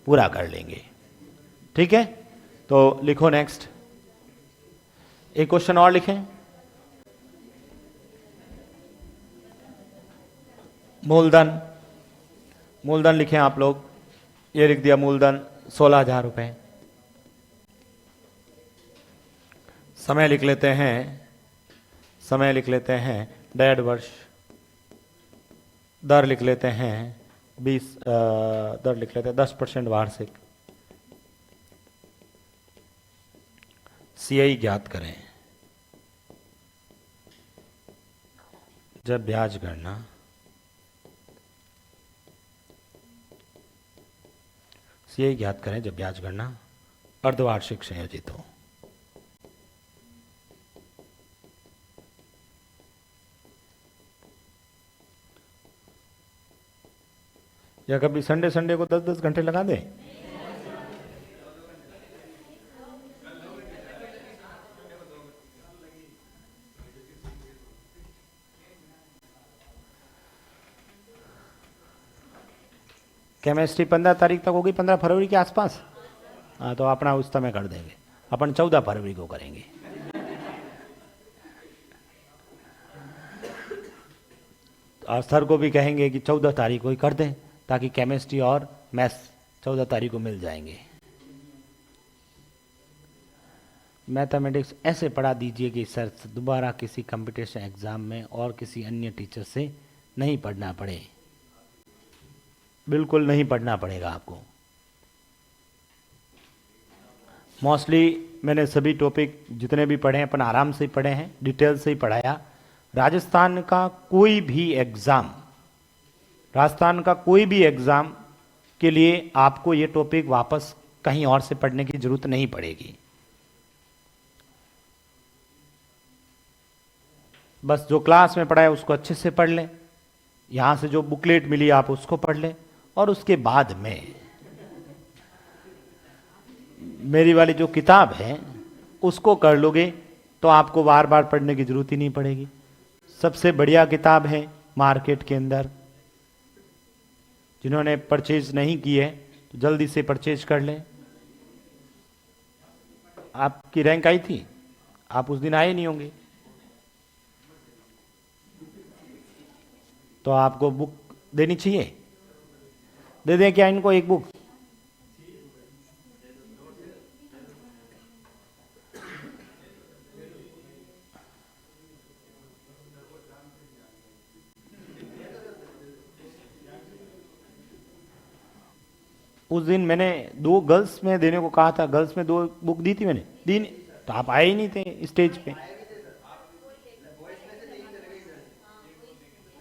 Speaker 1: पूरा कर लेंगे। ठीक है, तो लिखो नेक्स्ट। एक क्वेश्चन और लिखें, मूलधन लिखें आप लोग। ये लिख दिया मूलधन 16,000 रुपए। समय लिख लेते हैं 1.5 वर्ष। दर लिख लेते हैं 10% वार्षिक। सीआई ज्ञात करें। जब ब्याज गणना सीआई ज्ञात करें जब ब्याज गणना अर्धवार्षिक संयोजित हो। या कभी संडे को 10-10 घंटे लगा दे। केमिस्ट्री 15 तारीख तक होगी, 15 फरवरी के आसपास। हाँ, तो अपना उस समय कर देंगे, अपन 14 फरवरी को करेंगे। और सर को भी कहेंगे कि 14 तारीख को ही कर दें, ताकि केमिस्ट्री और मैथ्स 14 तारीख को मिल जाएंगे। मैथमेटिक्स ऐसे पढ़ा दीजिए कि सर दोबारा किसी कंपटीशन एग्जाम में और किसी अन्य टीचर से नहीं पढ़ना पड़े, बिल्कुल नहीं पढ़ना पड़ेगा आपको। मोस्टली मैंने सभी टॉपिक जितने भी पढ़े हैं अपन आराम से ही पढ़े हैं, डिटेल से ही पढ़ाया। राजस्थान का कोई भी एग्ज़ाम के लिए आपको ये टॉपिक वापस कहीं और से पढ़ने की जरूरत नहीं पड़ेगी। बस जो क्लास में पढ़ा है उसको अच्छे से पढ़ लें, यहाँ से जो बुकलेट मिली आप उसको पढ़ लें, और उसके बाद में मेरी वाली जो किताब है उसको कर लोगे तो आपको बार बार पढ़ने की जरूरत ही नहीं पड़ेगी। सबसे बढ़िया किताब है मार्केट के अंदर। जिन्होंने परचेज नहीं की है तो जल्दी से परचेज कर लें। आपकी रैंक आई थी, आप उस दिन आए नहीं होंगे, तो आपको बुक देनी चाहिए। दे दें क्या इनको एक बुक? उस दिन मैंने 2 गर्ल्स में देने को कहा था, गर्ल्स में 2 बुक दी थी मैंने, दी नहीं, तो आप आए ही नहीं थे स्टेज पे।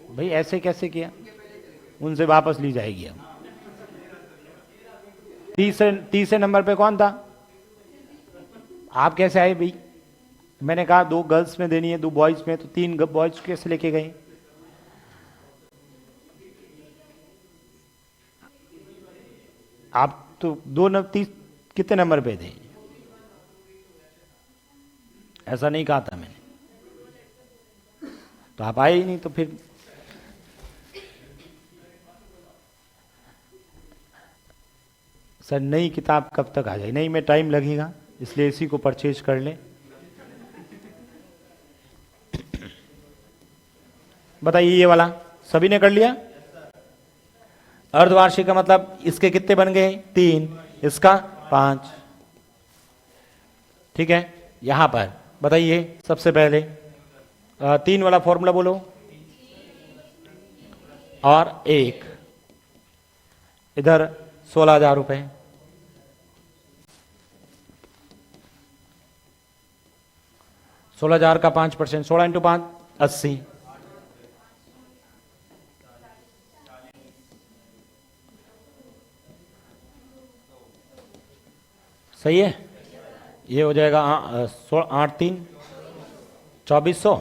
Speaker 1: भाई ऐसे कैसे किया? उनसे वापस ली जाएगी। हम तीसरे नंबर पे कौन था? आप कैसे आए भाई? मैंने कहा 2 गर्ल्स में देनी है, 2 बॉयज में, तो 3 बॉयज कैसे लेके गए? आप तो 2 कितने नंबर पे थे? ऐसा नहीं कहा था मैंने, तो आप आए ही नहीं, तो फिर सर नई किताब कब तक आ जाएगी? नहीं, में टाइम लगेगा, इसलिए इसी को परचेज कर लें। बताइए, ये वाला सभी ने कर लिया? अर्धवार्षिक का मतलब इसके कितने बन गए? 3, इसका 5। ठीक है, यहां पर बताइए सबसे पहले 3 वाला फॉर्मूला बोलो, और 1 इधर 16,000 रुपए। सोलह हजार का 5%, 16 × 5 80। सही है, ये हो जाएगा 8 3 2400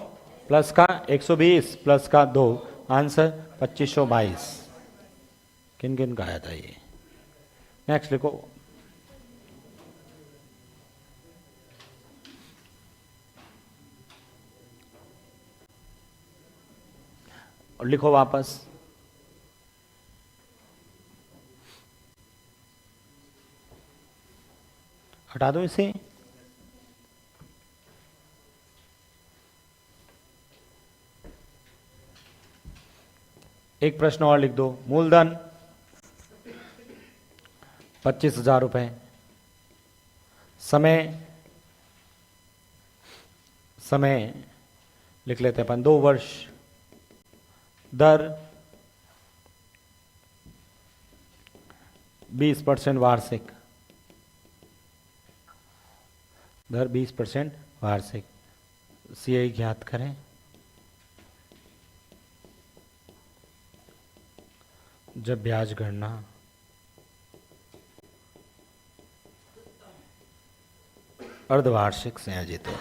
Speaker 1: प्लस का 120 प्लस का 2, आंसर 2522। किन किन का आया था ये? नेक्स्ट लिखो। और लिखो वापस। हटा दो इसे। एक प्रश्न और लिख दो। मूलधन 25,000 रुपए। समय लिख लेते हैं अपन 2 वर्ष। दर 20% वार्षिक। दर 20% वार्षिक। सीआई ज्ञात करें। जब ब्याज गणना अर्धवार्षिक संयोजित हो।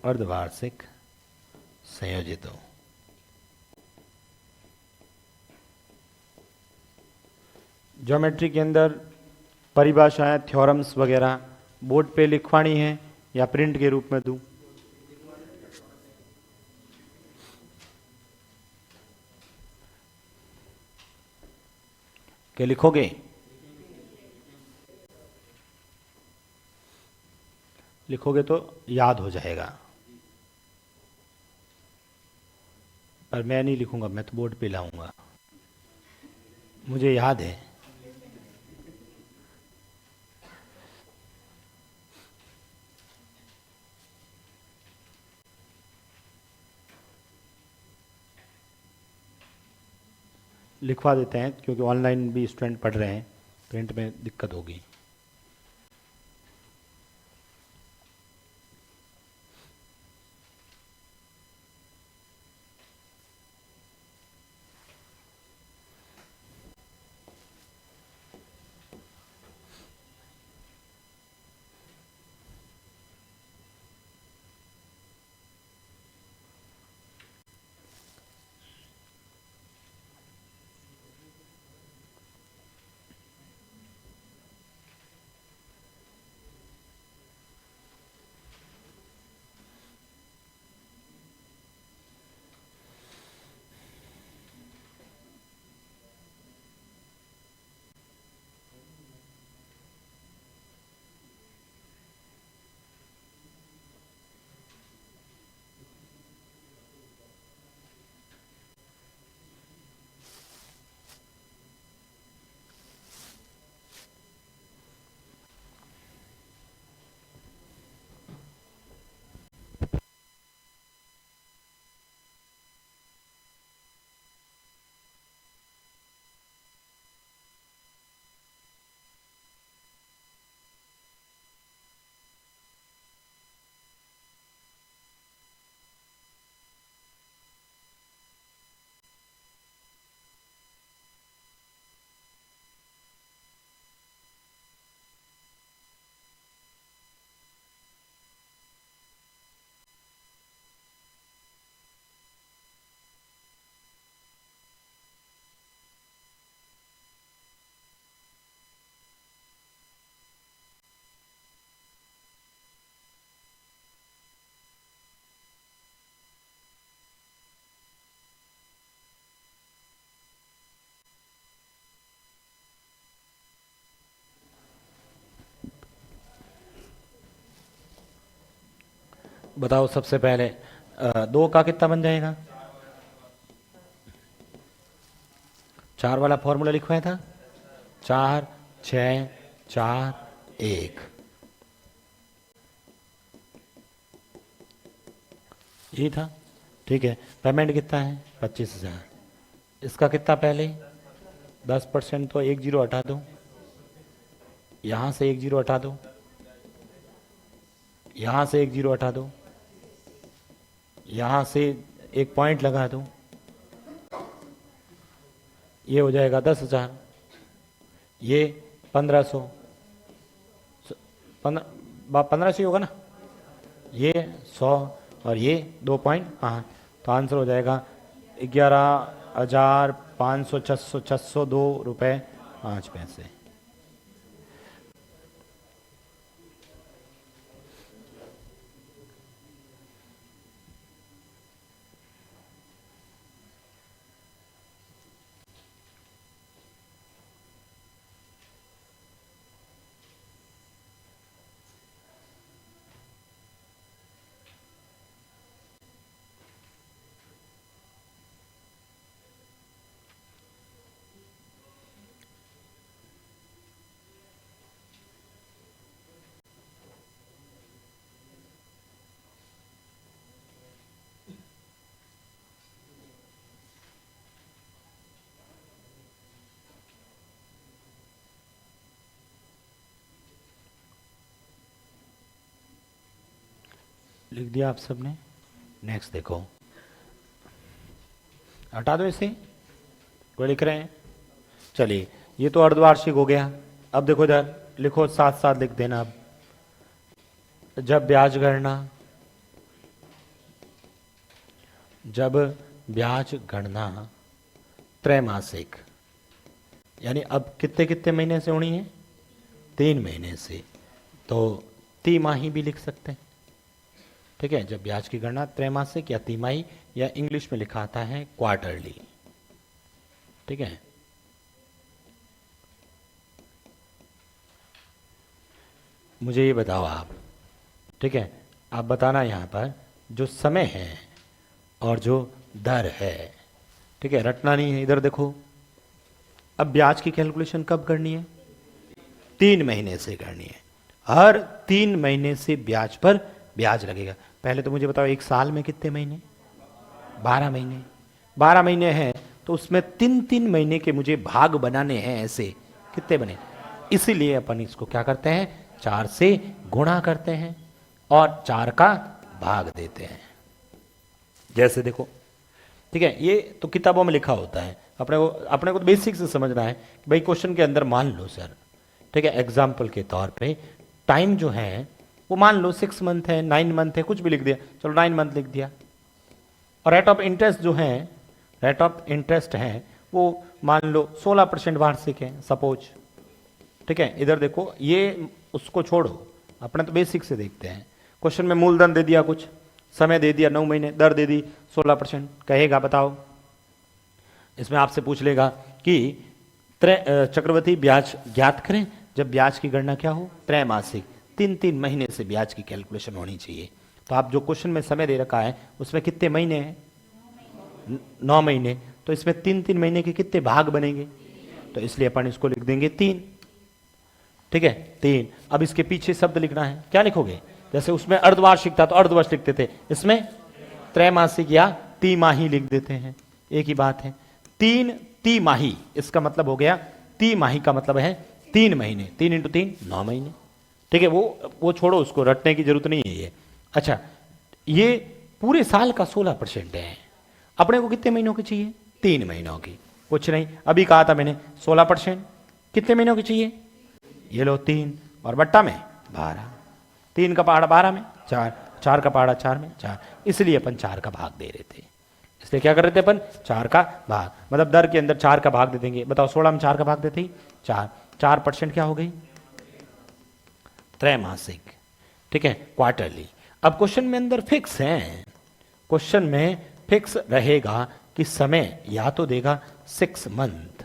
Speaker 1: अर्धवार्षिक संयोजित हो। ज्योमेट्री के अंदर परिभाषाएं, थ्योरम्स वगैरह बोर्ड पे लिखवानी है या प्रिंट के रूप में दूं? कि लिखोगे? लिखोगे तो याद हो जाएगा, पर मैं नहीं लिखूंगा, मैं तो बोर्ड पे लाऊंगा, मुझे याद है। लिखवा देते हैं क्योंकि ऑनलाइन भी स्टूडेंट पढ़ रहे हैं, प्रिंट में दिक्कत होगी। बताओ सबसे पहले 2 का कितना बन जाएगा? 4 वाला फॉर्मूला लिखवाया था, 4 6 4 1, यही था। ठीक है, पेमेंट कितना है? 25,000। इसका कितना पहले? 10%, तो 1 जीरो हटा दो, यहाँ से 1 जीरो हटा दो, यहाँ से 1 जीरो हटा दो, यहाँ से 1 पॉइंट लगा दो, ये हो जाएगा 10,000, ये 1500, 1500 होगा ना, ये 100 और ये 2.5, तो आंसर हो जाएगा 11,500 लिख दिया आप सबने? नेक्स्ट देखो, हटा दो इसे, कोई लिख रहे हैं? चलिए, ये तो अर्धवार्षिक हो गया। अब देखो इधर लिखो, साथ साथ लिख देना। अब जब ब्याज गणना त्रैमासिक, यानी अब कितने कितने महीने से होनी है? 3 महीने से, तो तिमाही भी लिख सकते हैं। ठीक है, जब ब्याज की गणना त्रैमासिक या तिमाही, या इंग्लिश में लिखा आता है क्वार्टरली। ठीक है, मुझे ये बताओ आप, ठीक है, आप बताना यहाँ पर जो समय है और जो दर है, ठीक है, रटना नहीं है, इधर देखो। अब ब्याज की कैलकुलेशन कब करनी है? 3 महीने से करनी है। हर 3 महीने से ब्याज पर ब्याज लगेगा। पहले तो मुझे बताओ एक साल में कितने महीने? 12 महीने। 12 महीने हैं तो उसमें 3 3 महीने के मुझे भाग बनाने हैं। ऐसे कितने बने? इसीलिए अपन इसको क्या करते हैं, 4 से गुणा करते हैं और 4 का भाग देते हैं। जैसे देखो, ठीक है, ये तो किताबों में लिखा होता है, अपने को तो बेसिक से समझना है कि भाई क्वेश्चन के अंदर मान लो सर, ठीक है, एग्जाम्पल के तौर पे टाइम जो है वो मान लो 6 मंथ है, 9 मंथ है, कुछ भी लिख दिया, चलो 9 मंथ लिख दिया। और रेट ऑफ इंटरेस्ट जो है, रेट ऑफ इंटरेस्ट है वो मान लो 16% वार्षिक है सपोज, ठीक है। इधर देखो, ये उसको छोड़ो, अपने तो बेसिक से देखते हैं। क्वेश्चन में मूलधन दे दिया, कुछ समय दे दिया 9 महीने, दर दे दी 16%, कहेगा बताओ, इसमें आपसे पूछ लेगा कि चक्रवृद्धि ब्याज ज्ञात करें जब ब्याज की गणना क्या हो, त्रैमासिक, 3 3 महीने से ब्याज की कैलकुलेशन होनी चाहिए। तो आप जो क्वेश्चन में समय दे रखा है उसमें कितने महीने हैं? 9 महीने। तो इसमें 3 3 महीने के कितने भाग बनेंगे? तो इसलिए अपन इसको लिख देंगे 3, ठीक है, 3। अब इसके पीछे शब्द लिखना है, क्या लिखोगे? जैसे उसमें अर्धवार्षिक था तो अर्धवर्ष लिखते थे, इसमें त्रैमासिक या तिमाही लिख देते हैं, एक ही बात है। 3 तिमाही, इसका मतलब हो गया, तिमाही का मतलब है 3 महीने, 3 इंटू 3 9 महीने, ठीक है। वो छोड़ो, उसको रटने की जरूरत नहीं है ये। अच्छा, ये पूरे साल का 16% है। अपने को कितने महीनों की चाहिए? 3 महीनों की। कुछ नहीं, अभी कहा था मैंने 16%, कितने महीनों की चाहिए? ये लो 3 और बट्टा में 12, 3 का पहाड़ा 12 में 4, 4 का पहाड़ा 4 में 4, इसलिए अपन 4 का भाग दे रहे थे। इसलिए क्या कर रहे थे अपन? 4 का भाग, मतलब दर के अंदर 4 का भाग दे देंगे। बताओ 16 में 4 का भाग देते ही 4, 4% क्या हो गई? त्रैमासिक, ठीक है, क्वार्टरली। अब क्वेश्चन में अंदर फिक्स है, क्वेश्चन में फिक्स रहेगा कि समय या तो देगा 6 मंथ,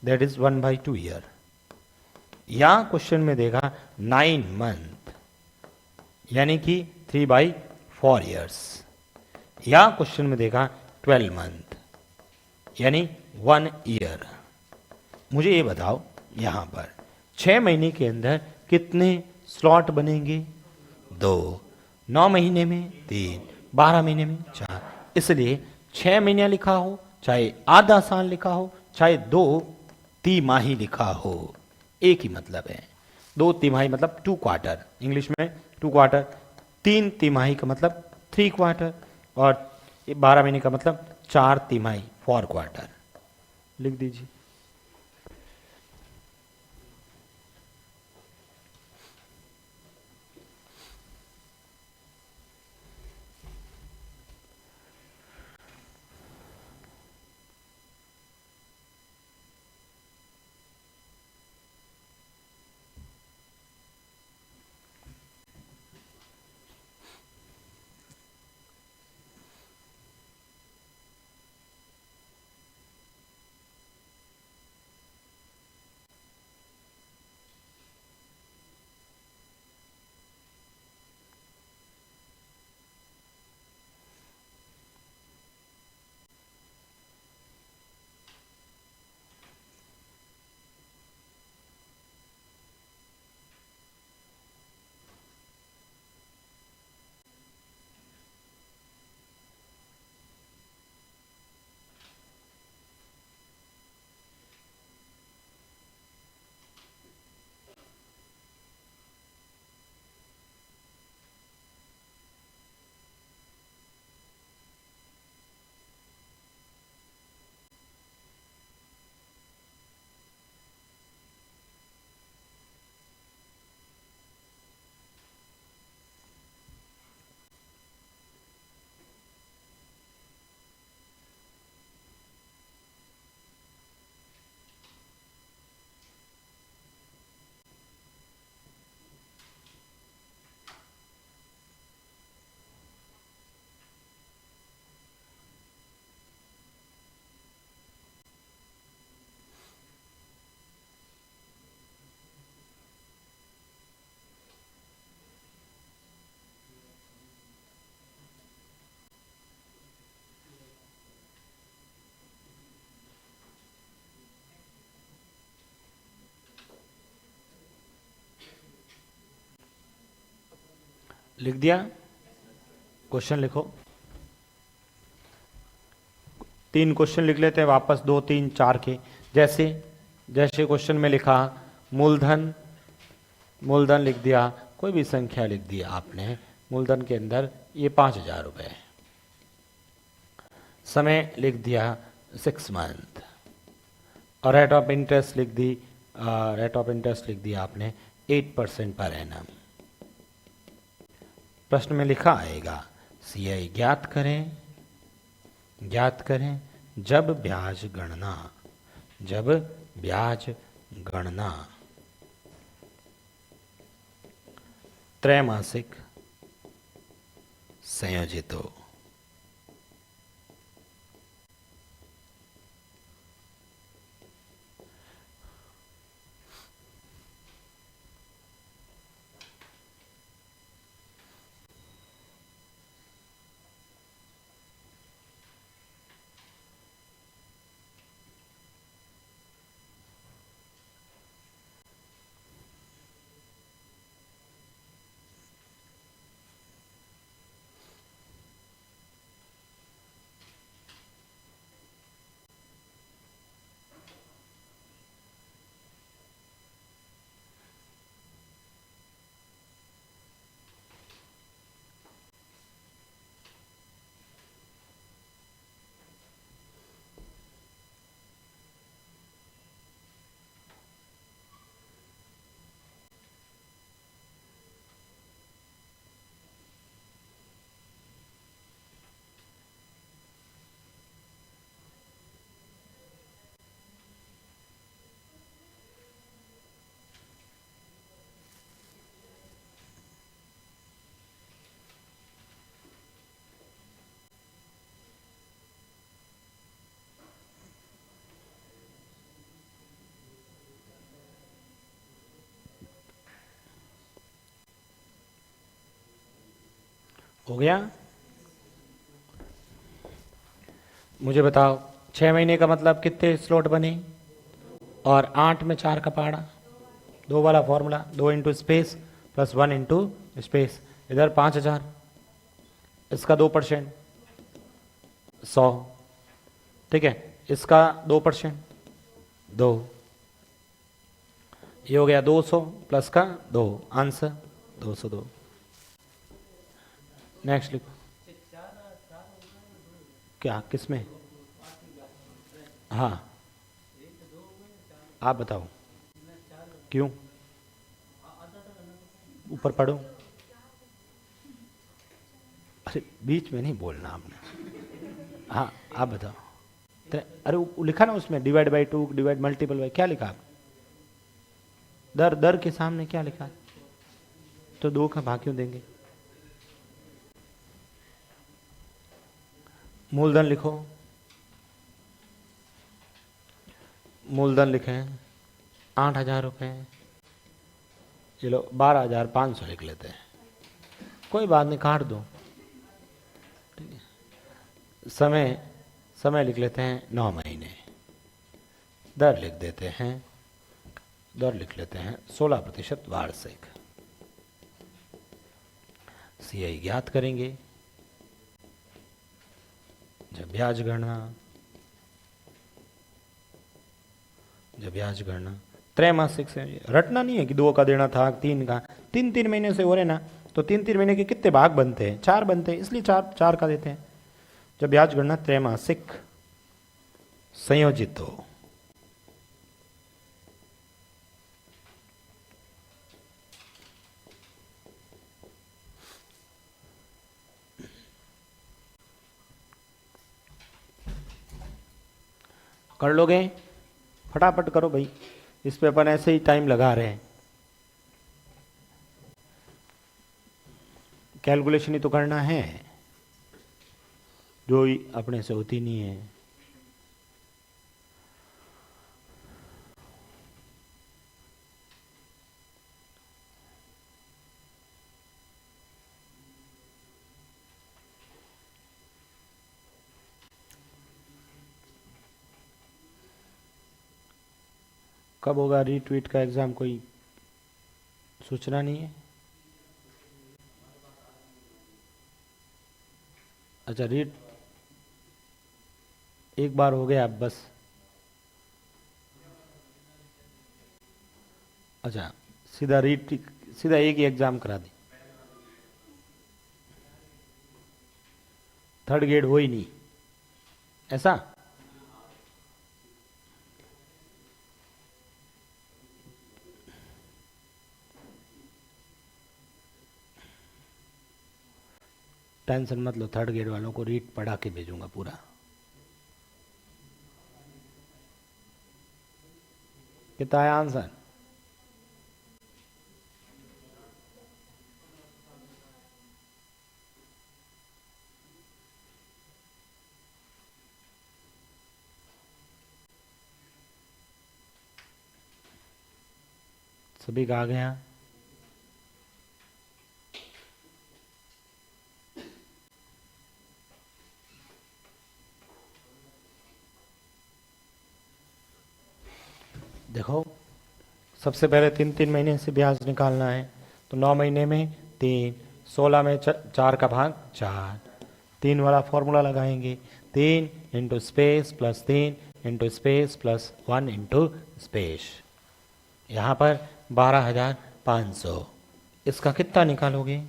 Speaker 1: दैट इज 1/2 ईयर, या क्वेश्चन में देगा 9 मंथ यानी कि 3/4 ईयर्स, या क्वेश्चन में देगा 12 मंथ यानी 1 ईयर। मुझे ये बताओ यहां पर 6 महीने के अंदर कितने स्लॉट बनेंगे? 2, 9 महीने में 3, 12 महीने में 4। इसलिए 6 महीने लिखा हो, चाहे आधा साल लिखा हो, चाहे 2 तिमाही लिखा हो, एक ही मतलब है। 2 तिमाही मतलब 2 क्वार्टर, इंग्लिश में 2 क्वार्टर, 3 तिमाही का मतलब 3 क्वार्टर, और 12 महीने का मतलब 4 तिमाही 4 क्वार्टर। लिख दीजिए। लिख दिया? क्वेश्चन लिखो। 3 क्वेश्चन लिख लेते हैं वापस, 2 3 4 के। जैसे जैसे क्वेश्चन में लिखा मूलधन, मूलधन लिख दिया, कोई भी संख्या लिख दिया आपने मूलधन के अंदर, ये 5,000 रुपये। समय लिख दिया 6 मंथ, और रेट ऑफ इंटरेस्ट लिख दी, रेट ऑफ इंटरेस्ट लिख दिया आपने 8% पर एनम। प्रश्न में लिखा आएगा सीआई ज्ञात करें, ज्ञात करें जब ब्याज गणना, जब ब्याज गणना त्रैमासिक संयोजित हो। हो गया? मुझे बताओ 6 महीने का मतलब कितने स्लॉट बने, और 8 में 4 का पहाड़ा, 2 वाला formula, 2 into space plus 1 into space, इधर 5,000, इसका 2% 100, ठीक है, इसका 2% 2, ये हो गया 200 प्लस का 2, आंसर 202। नेक्स्ट लिखो। क्या किसमें? हाँ आप बताओ क्यों? ऊपर पढ़ो, अरे बीच में नहीं बोलना आपने। हाँ आप बताओ। अरे लिखा ना उसमें divide by 2, divide multiple by, क्या लिखा आप? दर, दर के सामने क्या लिखा? तो 2 का भाग क्यों देंगे? मूलधन लिखो, मूलधन लिखें 8,000 रुपये, चलो 12,500 लिख लेते हैं, कोई बात नहीं काट दो, ठीक है। समय, समय लिख लेते हैं 9 महीने, दर लिख देते हैं, दर लिख लेते हैं 16% वार्षिक। सीआई ज्ञात करेंगे जब ब्याज गणना, जब ब्याज गणना त्रैमासिक से, रटना नहीं है कि 2 का देना था 3 का, 3 महीने से हो रहे ना, तो 3 महीने के कितने भाग बनते हैं? 4 बनते हैं, इसलिए 4 का देते हैं। जब ब्याज गणना त्रैमासिक संयोजित हो, कर लोगे? फटाफट करो भाई, इस पे अपन ऐसे ही टाइम लगा रहे हैं, कैलकुलेशन ही तो करना है, जो ही अपने से होती नहीं है। कब होगा रीट्वीट का एग्जाम, कोई सूचना नहीं है? अच्छा रीड एक बार हो गया अब बस। अच्छा सीधा रीड, सीधा एक ही एग्जाम करा दी। थर्ड ग्रेड हो ही नहीं ऐसा। टेंशन मत लो, थर्ड ग्रेड वालों को रीड पढ़ा के भेजूंगा पूरा। कितना है आंसर? सभी का आ गया? देखो सबसे पहले 3 3 महीने से ब्याज निकालना है, तो 9 महीने में 3, 16 में 4 का भाग 4, 3 वाला फॉर्मूला लगाएंगे, 3 into space plus 3 into space plus 1 into space. यहाँ पर 12,500। इसका कितना निकालोगे?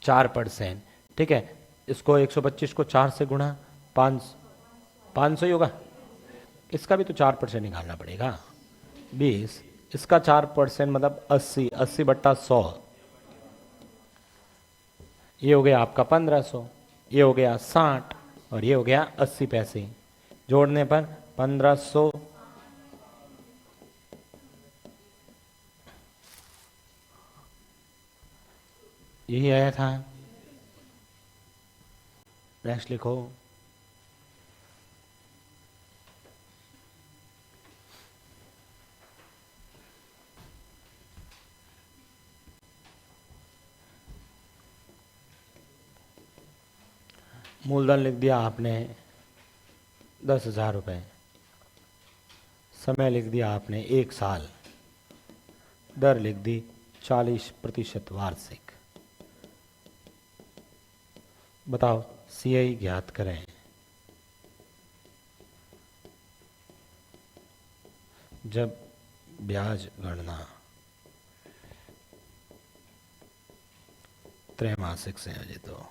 Speaker 1: 4%। ठीक है, इसको 125 को 4 से गुणा, 500 ही होगा। इसका भी तो 4% निकालना पड़ेगा। 20, इसका 4% मतलब 80, 80/100। ये हो गया आपका 1500, ये हो गया 60 और ये हो गया 80 पैसे। जोड़ने पर 1500, यही आया था। नेक्स्ट लिखो। मूलधन लिख दिया आपने 10,000 रुपये, समय लिख दिया आपने 1 साल, दर लिख दी 40% वार्षिक। बताओ सीआई ज्ञात करें। जब ब्याज गणना त्रैमासिक से आयोजित हो।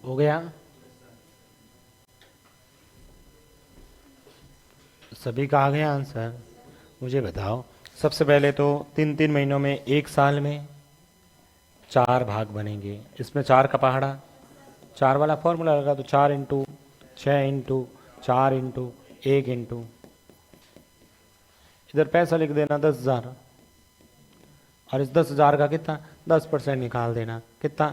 Speaker 1: हो गया? सभी का आ गया आंसर? मुझे बताओ। सबसे पहले तो 3 3 महीनों में 1 साल में 4 भाग बनेंगे। इसमें 4 का पहाड़ा, 4 वाला फॉर्मूला लगा तो 4 इंटू 6 इंटू 4 इंटू 1 इंटू, इधर पैसा लिख देना 10,000, और इस 10,000 का कितना 10% निकाल देना, कितना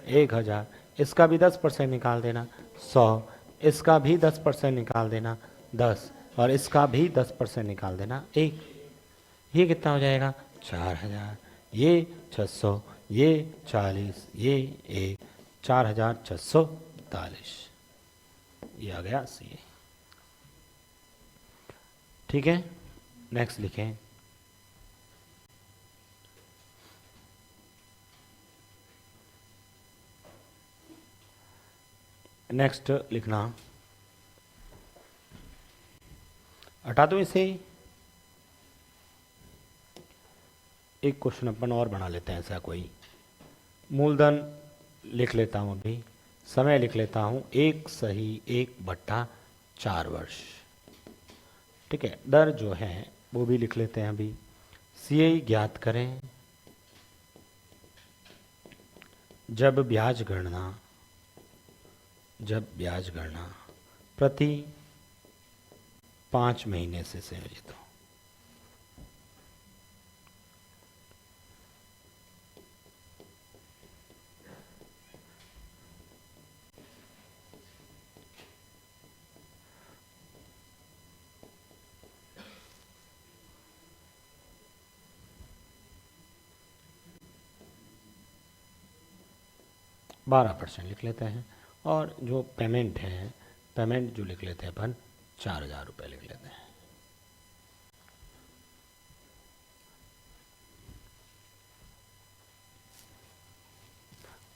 Speaker 1: 1,000। इसका भी 10% निकाल देना 100, इसका भी 10% निकाल देना 10, और इसका भी 10% निकाल देना 1। ये कितना हो जाएगा 4,000, ये 600, ये 40, ये 1, 4,600 41, ये आ गया सी। ठीक है, नेक्स्ट लिखें। नेक्स्ट लिखना, हटा दो इसे। एक क्वेश्चन अपन और बना लेते हैं, ऐसा कोई मूलधन लिख लेता हूं, अभी समय लिख लेता हूं 1/1/4 वर्ष। ठीक है, दर जो है वो भी लिख लेते हैं अभी। सीआई ज्ञात करें जब ब्याज गणना प्रति 5 महीने से संयोजित हो। %12 लिख लेते हैं, और जो पेमेंट है, पेमेंट जो लिख लेते हैं अपन 4000 रुपये लिख लेते हैं।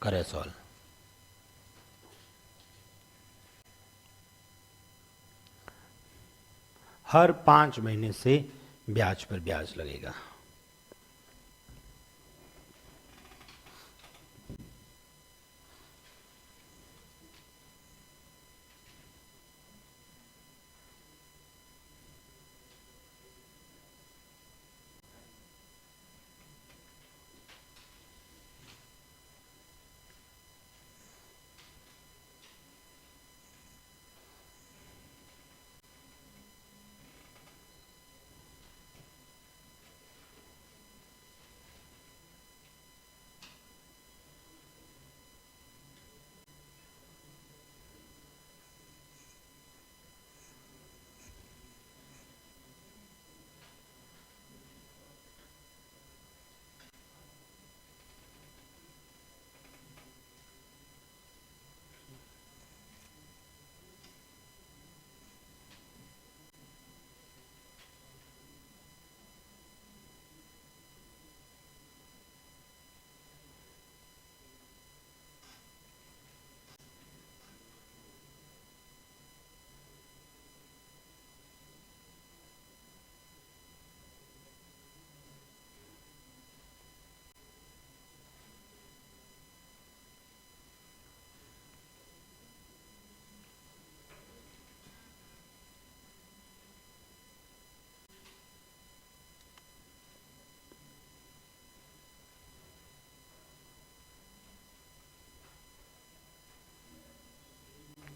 Speaker 1: करें सॉल्व। हर 5 महीने से ब्याज पर ब्याज लगेगा।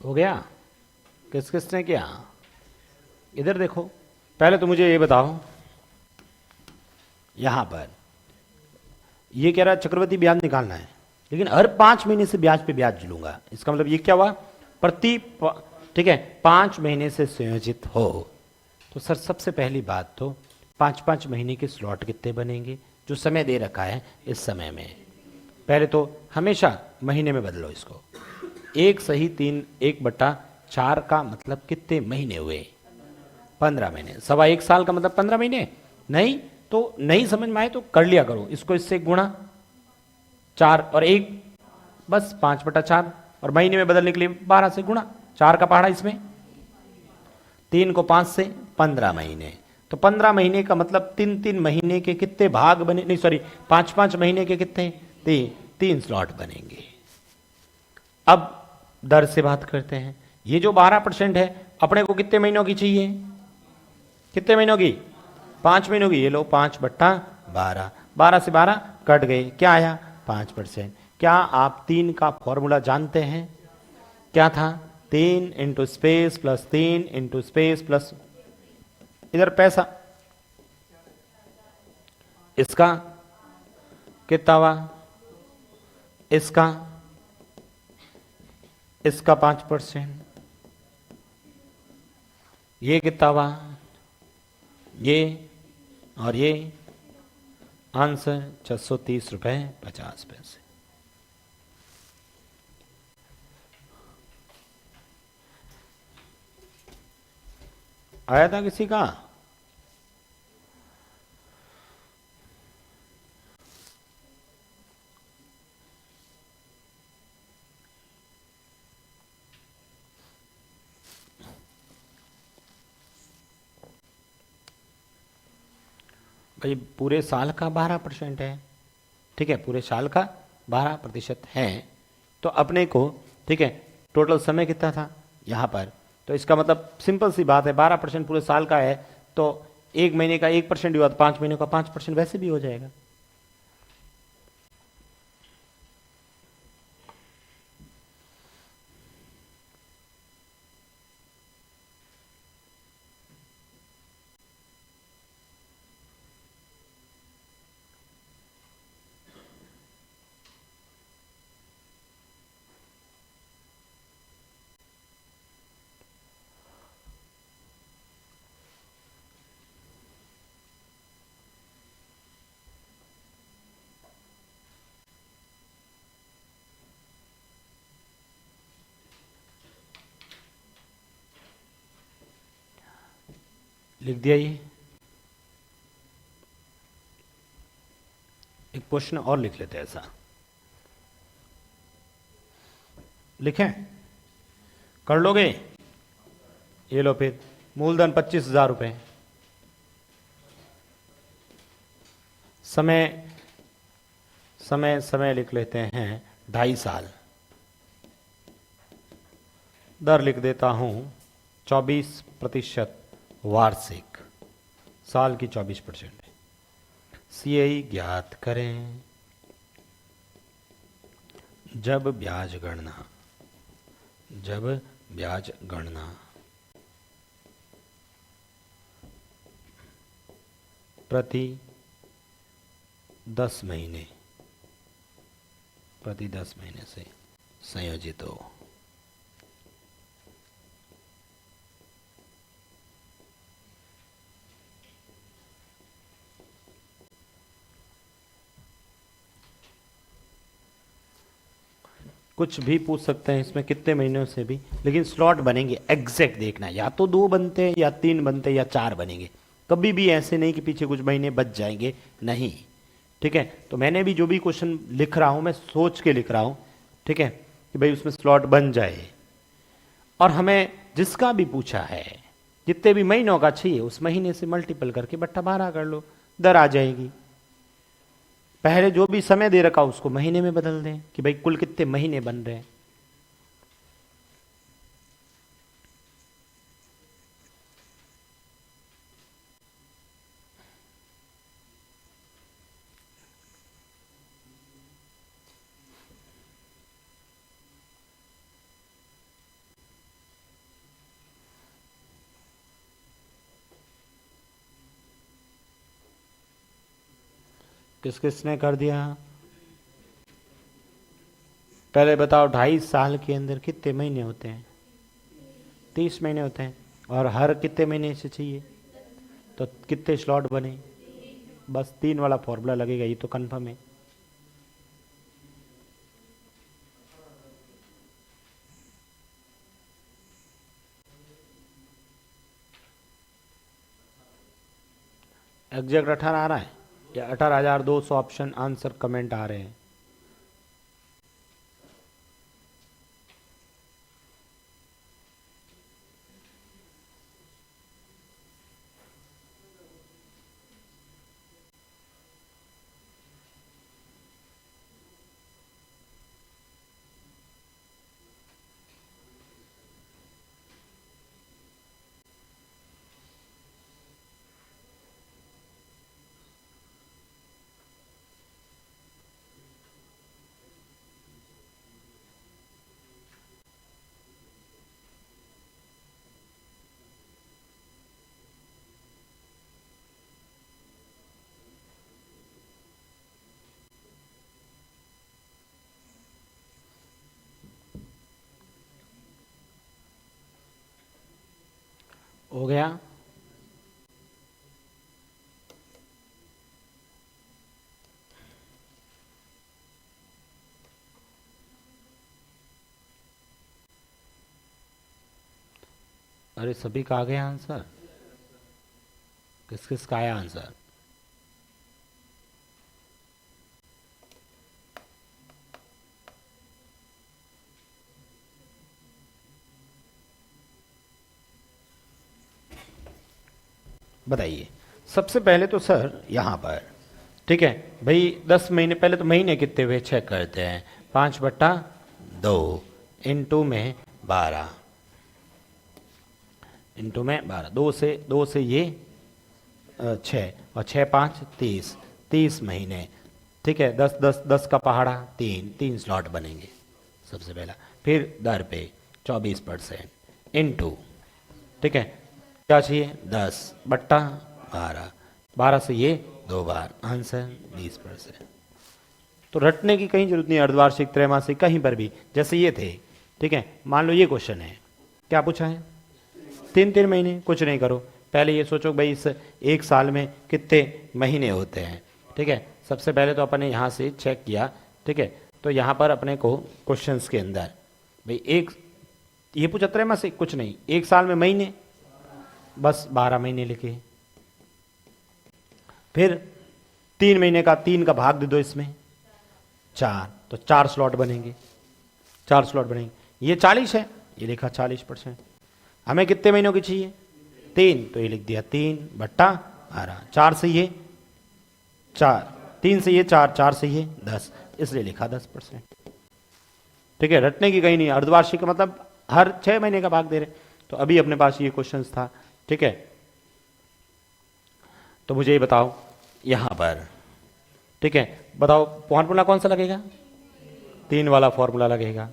Speaker 1: हो गया? किस किस ने किया? इधर देखो, पहले तो मुझे ये बताओ, यहां पर ये कह रहा है चक्रवृद्धि ब्याज निकालना है, लेकिन हर 5 महीने से ब्याज पे ब्याज लूंगा। इसका मतलब ये क्या हुआ? ठीक है, 5 महीने से संयोजित हो। तो सर सबसे पहली बात तो 5-5 महीने के स्लॉट कितने बनेंगे, जो समय दे रखा है इस समय में। पहले तो हमेशा महीने में बदलो इसको। 1/3 का मतलब कितने महीने हुए? 15 महीने। 1.25 साल का मतलब 15 महीने। नहीं तो नहीं समझ में आए तो कर लिया करो, इसको इससे गुणा 4 और 1 बस 5/4, और महीने में बदलने के लिए 12 से गुणा, 4 का पहाड़ा इसमें, 3 को 5 से 15 महीने। तो 15 महीने का मतलब 3-3 महीने के कितने भाग बने, नहीं सॉरी 5-5 महीने के कितने, 3 स्लॉट बनेंगे। अब दर से बात करते हैं। ये जो 12% है अपने को कितने महीनों की चाहिए? कितने महीनों की? 5 महीनों की। ये लो 5/12, 12 से 12 कट गए, क्या आया? 5%। क्या आप 3 का फॉर्मूला जानते हैं? क्या था? 3 into space plus 3 into space plus इधर पैसा, इसका कितना हुआ? इसका 5%, ये कितना हुआ? ये और ये, आंसर 630 रुपये 50 पैसे। आया था किसी का? भाई पूरे साल का 12% है, ठीक है, पूरे साल का 12% है। तो अपने को, ठीक है, टोटल समय कितना था यहाँ पर, तो इसका मतलब सिंपल सी बात है, 12% पूरे साल का है, तो एक महीने का 1% हुआ तो 5 महीने का 5% वैसे भी हो जाएगा। लिख दिया ये। एक क्वेश्चन और लिख लेते हैं ऐसा, लिखें, कर लोगे? ये लो फिर, मूलधन 25,000 रुपये, समय समय समय लिख लेते हैं 2.5 साल, दर लिख देता हूं 24% वार्षिक, साल की 24%। सीआई ज्ञात करें जब ब्याज गणना प्रति 10 महीने से संयोजित हो। कुछ भी पूछ सकते हैं इसमें, कितने महीनों से भी, लेकिन स्लॉट बनेंगे एग्जैक्ट देखना, या तो 2 बनते हैं या 3 बनते हैं या 4 बनेंगे, कभी भी ऐसे नहीं कि पीछे कुछ महीने बच जाएंगे, नहीं, ठीक है। तो मैंने भी जो भी क्वेश्चन लिख रहा हूं मैं सोच के लिख रहा हूं, ठीक है, कि भाई उसमें स्लॉट बन जाए। और हमें जिसका भी पूछा है, जितने भी महीनों का चाहिए, उस महीने से मल्टीपल करके बट्टा 12 कर लो, दर आ जाएगी। पहले जो भी समय दे रखा उसको महीने में बदल दें कि भाई कुल कितने महीने बन रहे हैं। किस किसने कर दिया? पहले बताओ, 2.5 साल के अंदर कितने महीने होते हैं? 30 महीने होते हैं। और हर कितने महीने से चाहिए, तो कितने स्लॉट बने? बस 3 वाला फॉर्मूला लगेगा, ये तो कंफर्म है। एग्जैक्ट 18 आ रहा है या 18,200 ऑप्शन आंसर कमेंट आ रहे हैं? हो गया? अरे सभी का आ गया आंसर? किस किस का आया आंसर? बताइए। सबसे पहले तो सर यहां पर, ठीक है भाई, 10 महीने पहले तो महीने कितने हुए चेक करते हैं। 5/2 इंटू में 12, इंटू में 12, दो से ये 6 और 6 5 30, 30 महीने, ठीक है। 10 10 10 का पहाड़ा 3 स्लॉट बनेंगे सबसे पहला। फिर दर पे 24% इंटू, ठीक है, क्या चाहिए 10/12, 12 से ये 2 बार, आंसर 20%। तो रटने की कहीं जरूरत नहीं, अर्धवार्षिक त्रैमासिक कहीं पर भी जैसे ये थे, ठीक है। मान लो ये क्वेश्चन है, क्या पूछा है, 3 महीने। कुछ नहीं करो, पहले ये सोचो भाई इस एक साल में कितने महीने होते हैं, ठीक है। सबसे पहले तो अपन ने यहाँ से चेक किया, ठीक है। तो यहाँ पर अपने को क्वेश्चंस के अंदर भाई एक ये पूछा त्रैमासिक, कुछ नहीं, एक साल में महीने, बस 12 महीने लिखे। फिर 3 महीने का 3 का भाग दे दो इसमें 4, तो 4 स्लॉट बनेंगे, 4 स्लॉट बनेंगे। ये 40 है, ये लिखा 40%। हमें कितने महीनों की चाहिए 3, तो ये लिख दिया 3/12। 4 से ये 4, 3 से ये 4, 4 से ये 10, इसलिए लिखा 10%, ठीक है। रटने की कहीं नहीं, अर्धवार्षिक का मतलब हर 6 महीने का भाग दे रहे। तो अभी अपने पास ये क्वेश्चन था, ठीक है। तो मुझे ये बताओ यहां पर, ठीक है, बताओ फॉर्मूला कौन सा लगेगा, 3 वाला फॉर्मूला लगेगा,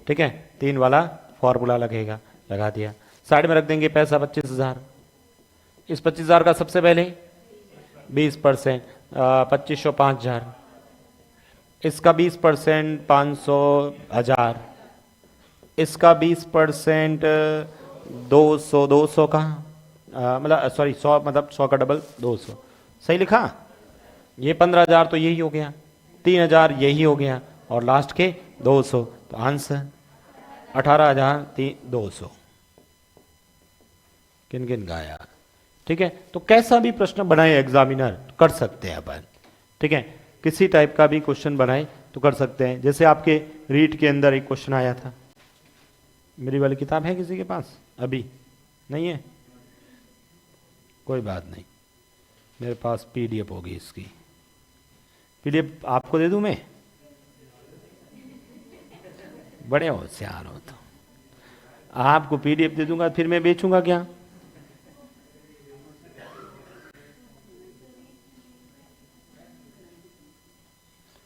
Speaker 1: ठीक है। 3 वाला फॉर्मूला लगेगा, लगा दिया। साइड में रख देंगे पैसा 25,000। इस 25,000 का सबसे पहले 20%, 2500 5,000, इसका 20% 500,000, इसका 20% 200 का, मतलब सॉरी 100, मतलब 100 का डबल 200, सही लिखा। ये 15,000 तो यही हो गया, 3,000 यही हो गया, और लास्ट के 200, तो आंसर 18,200। किन किन का आया, ठीक है। तो कैसा भी प्रश्न बनाए एग्जामिनर कर सकते हैं अपन, ठीक है। किसी टाइप का भी क्वेश्चन बनाए तो कर सकते हैं। जैसे आपके रीट के अंदर एक क्वेश्चन आया था, मेरी वाली किताब है किसी के पास, अभी नहीं है, कोई बात नहीं, मेरे पास पीडीएफ होगी इसकी। पीडीएफ आपको दे दूं मैं, बड़े होशियार हो तो आपको पीडीएफ दे दूंगा, फिर मैं बेचूंगा क्या।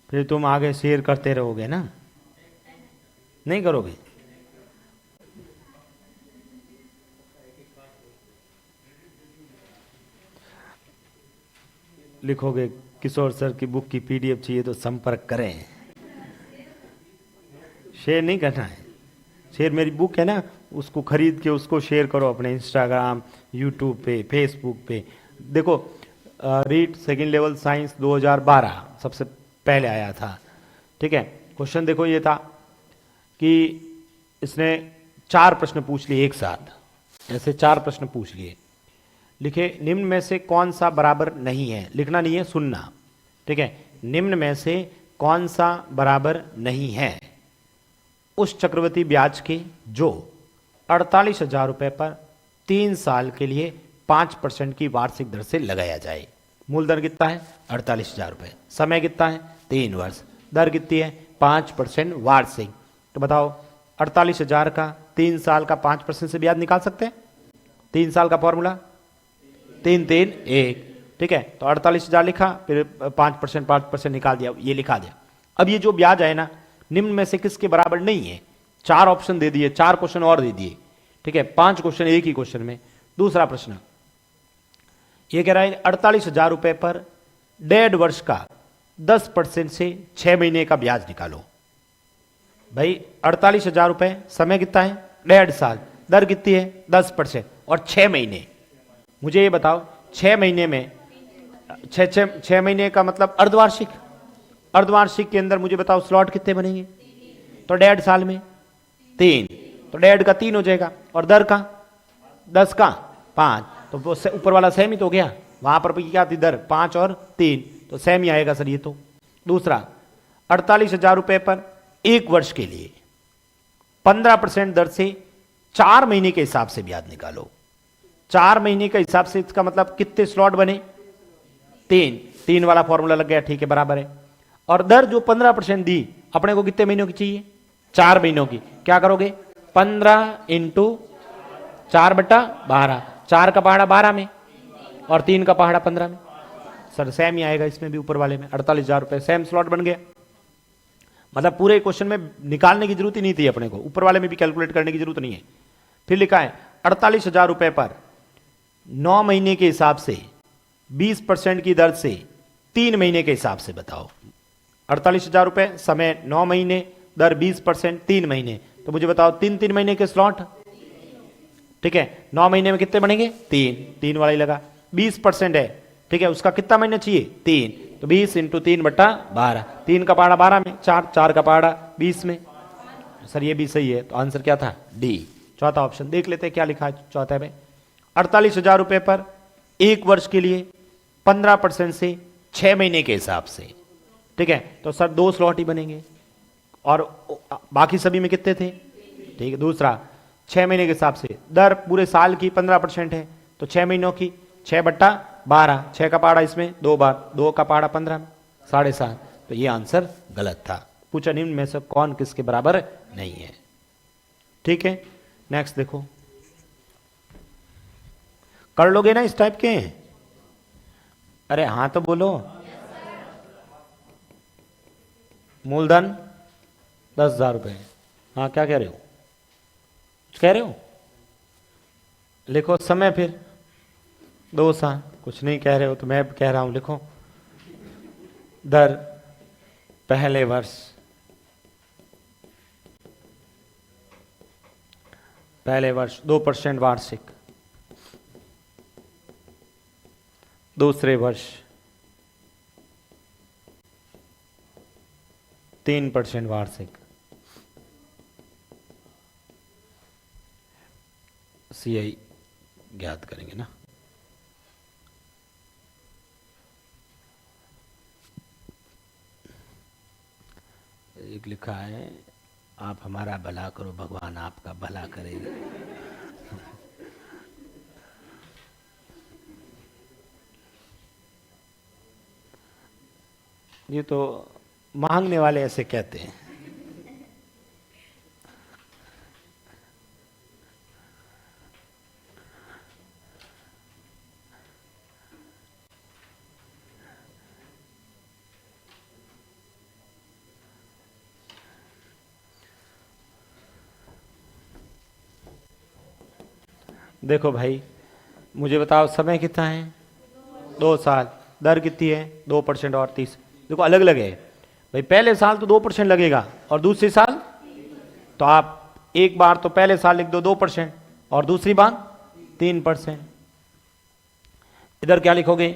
Speaker 1: फिर तुम आगे शेयर करते रहोगे ना, नहीं करोगे। लिखोगे किशोर सर की बुक की पीडीएफ चाहिए तो संपर्क करें। शेयर नहीं करना है, शेयर मेरी बुक है ना, उसको खरीद के उसको शेयर करो अपने इंस्टाग्राम, यूट्यूब पे, फेसबुक पे। देखो रीट सेकंड लेवल साइंस 2012 सबसे पहले आया था, ठीक है। क्वेश्चन देखो ये था कि इसने 4 प्रश्न पूछ लिए एक साथ, ऐसे 4 प्रश्न पूछ लिए। लिखे निम्न में से कौन सा बराबर नहीं है, लिखना नहीं है, सुनना, ठीक है। निम्न में से कौन सा बराबर नहीं है उस चक्रवृद्धि ब्याज के जो 48,000 रुपए पर 3 साल के लिए 5% की वार्षिक दर से लगाया जाए। मूलधन कितना है 48,000 रुपए, समय कितना है 3 वर्ष, दर कितनी है 5% वार्षिक। तो बताओ 48,000 का 3 साल का 5% से ब्याज निकाल सकते हैं। 3 साल का फॉर्मूला 3 3 1, ठीक है। तो 48,000 लिखा, फिर 5% निकाल दिया, ये लिखा दिया। अब ये जो ब्याज है ना, निम्न में से किसके बराबर नहीं है। 4 ऑप्शन दे दिए, 4 क्वेश्चन और दे दिए, ठीक है। 5 क्वेश्चन एक ही क्वेश्चन में। दूसरा प्रश्न ये कह रहा है 48,000 रुपए पर 1.5 वर्ष का 10% से 6 महीने का ब्याज निकालो। भाई 48,000 रुपए, समय कितना है 1.5 साल, दर कितनी है 10%, और 6 महीने। मुझे ये बताओ 6 महीने में 6 महीने का मतलब अर्धवार्षिक, अर्धवार्षिक के अंदर मुझे बताओ स्लॉट कितने बनेंगे। तो 1.5 साल में 3, तो 1.5 का 3 हो जाएगा, और दर का 10 का 5, तो वो ऊपर वाला सेम ही तो हो गया, वहां पर क्या थी दर 5 और 3, तो सेम ही आएगा सर ये तो। दूसरा 48,000 रुपए पर 1 वर्ष के लिए 15% दर से 4 महीने के हिसाब से ब्याज निकालो। 4 महीने के हिसाब से इसका मतलब कितने स्लॉट बने, 3 वाला फॉर्मूला लग गया, ठीक है बराबर है। और दर जो 15% दी अपने को कितने महीनों की चाहिए, 4 महीनों की। क्या करोगे, 15 इंटू 4/12, 4 का पहाड़ा 12 में और 3 का पहाड़ा 15 में। सर सेम ही आएगा इसमें भी, ऊपर वाले में 48,000 रुपए सेम स्लॉट बन गया। मतलब पूरे क्वेश्चन में निकालने की जरूरत ही नहीं थी अपने को, ऊपर वाले में भी कैलकुलेट करने की जरूरत नहीं है। फिर लिखा है 48,000 रुपए पर 9 महीने के हिसाब से 20% की दर से 3 महीने के हिसाब से बताओ। 48,000 रुपए, समय 9 महीने, दर 20%, 3 महीने, तो मुझे बताओ 3 महीने के स्लॉट, ठीक है। 9 महीने में कितने बनेंगे, 3 वाला ही लगा। 20% है, ठीक है, उसका कितना महीना चाहिए, 3, तो 20 इंटू 3/12, 3 का पहाड़ा 12 में, 4 का पहाड़ा 20 में। सर ये भी सही है, तो आंसर क्या था, डी, चौथा ऑप्शन। देख लेते हैं क्या लिखा है चौथे में। 48,000 रुपए पर 1 वर्ष के लिए 15% से 6 महीने के हिसाब से, ठीक है, तो सर 2 स्लॉट ही बनेंगे और बाकी सभी में कितने थे, ठीक है। दूसरा 6 महीने के हिसाब से दर पूरे साल की 15% है, तो 6 महीनों की 6/12, 6 का पहाड़ा इसमें 2 बार, 2 का पहाड़ा 15 में, 7.5, तो ये आंसर गलत था। पूछा निम्न में से कौन किसके बराबर नहीं है, ठीक है। नेक्स्ट देखो, कर लोगे ना इस टाइप के, अरे हाँ तो बोलो। मूलधन 10,000 रुपए, हाँ क्या कह रहे हो, कुछ कह रहे हो, लिखो समय फिर 2 साल, कुछ नहीं कह रहे हो तो मैं कह रहा हूं, लिखो दर पहले वर्ष, पहले वर्ष 2% वार्षिक, दूसरे वर्ष 3% वार्षिक, सीआई ज्ञात करेंगे ना। एक लिखा है, आप हमारा भला करो भगवान आपका भला करेगा। ये तो मांगने वाले ऐसे कहते हैं। देखो भाई, मुझे बताओ समय कितना है, 2 साल, दर कितनी है 2% और 30, देखो अलग अलग है भाई। पहले साल तो 2% लगेगा और दूसरी साल, तो आप एक बार तो पहले साल लिख दो 2% और दूसरी बार 3%। इधर क्या लिखोगे,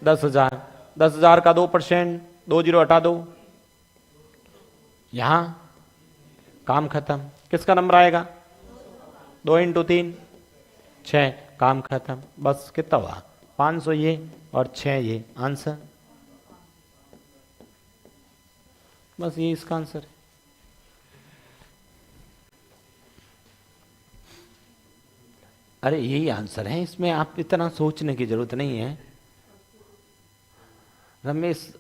Speaker 1: 10,000, 10,000 का 2%, 2 जीरो हटा दो, यहां काम खत्म। किसका नंबर आएगा, 2 इंटू 3 6, काम खत्म। बस कितना हुआ, 500 ये और 6 ये, आंसर। बस ये इसका आंसर है। अरे यही आंसर है, इसमें आप इतना सोचने की जरूरत नहीं है। रमेश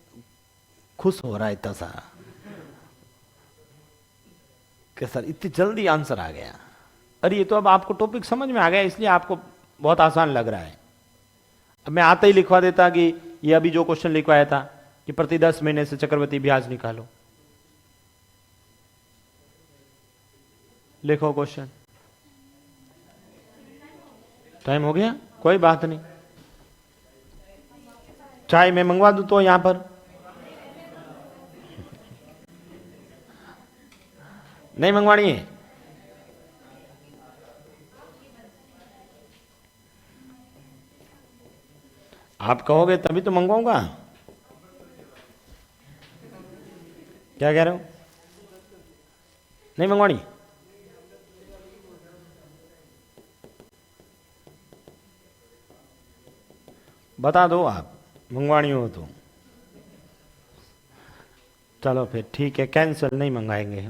Speaker 1: खुश हो रहा है इतना सा कि सर इतनी जल्दी आंसर आ गया। अरे ये तो अब आपको टॉपिक समझ में आ गया, इसलिए आपको बहुत आसान लग रहा है। अब मैं आते ही लिखवा देता कि ये अभी जो क्वेश्चन लिखवाया था कि प्रति 10 महीने से चक्रवृद्धि ब्याज निकालो। लिखो क्वेश्चन, टाइम हो गया, कोई बात नहीं। चाय मैं मंगवा दूं तो यहां पर नहीं मंगवानी है, आप कहोगे तभी तो मंगवाऊंगा। क्या कह रहे हो, नहीं मंगवानी, बता दो आप, मंगवानी हो तो। चलो फिर ठीक है, कैंसिल, नहीं मंगाएंगे।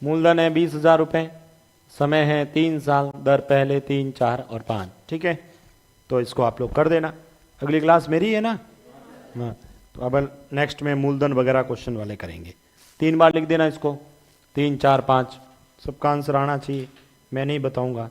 Speaker 1: मूलधन है 20,000 रुपये, समय है 3 साल, दर पहले 3, 4 और 5। ठीक है, तो इसको आप लोग कर देना। अगली क्लास मेरी है ना? हाँ, तो अब नेक्स्ट में मूलधन वगैरह क्वेश्चन वाले करेंगे। 3 बार लिख देना इसको, 3, 4, 5, सबका आंसर आना चाहिए, मैं नहीं बताऊंगा।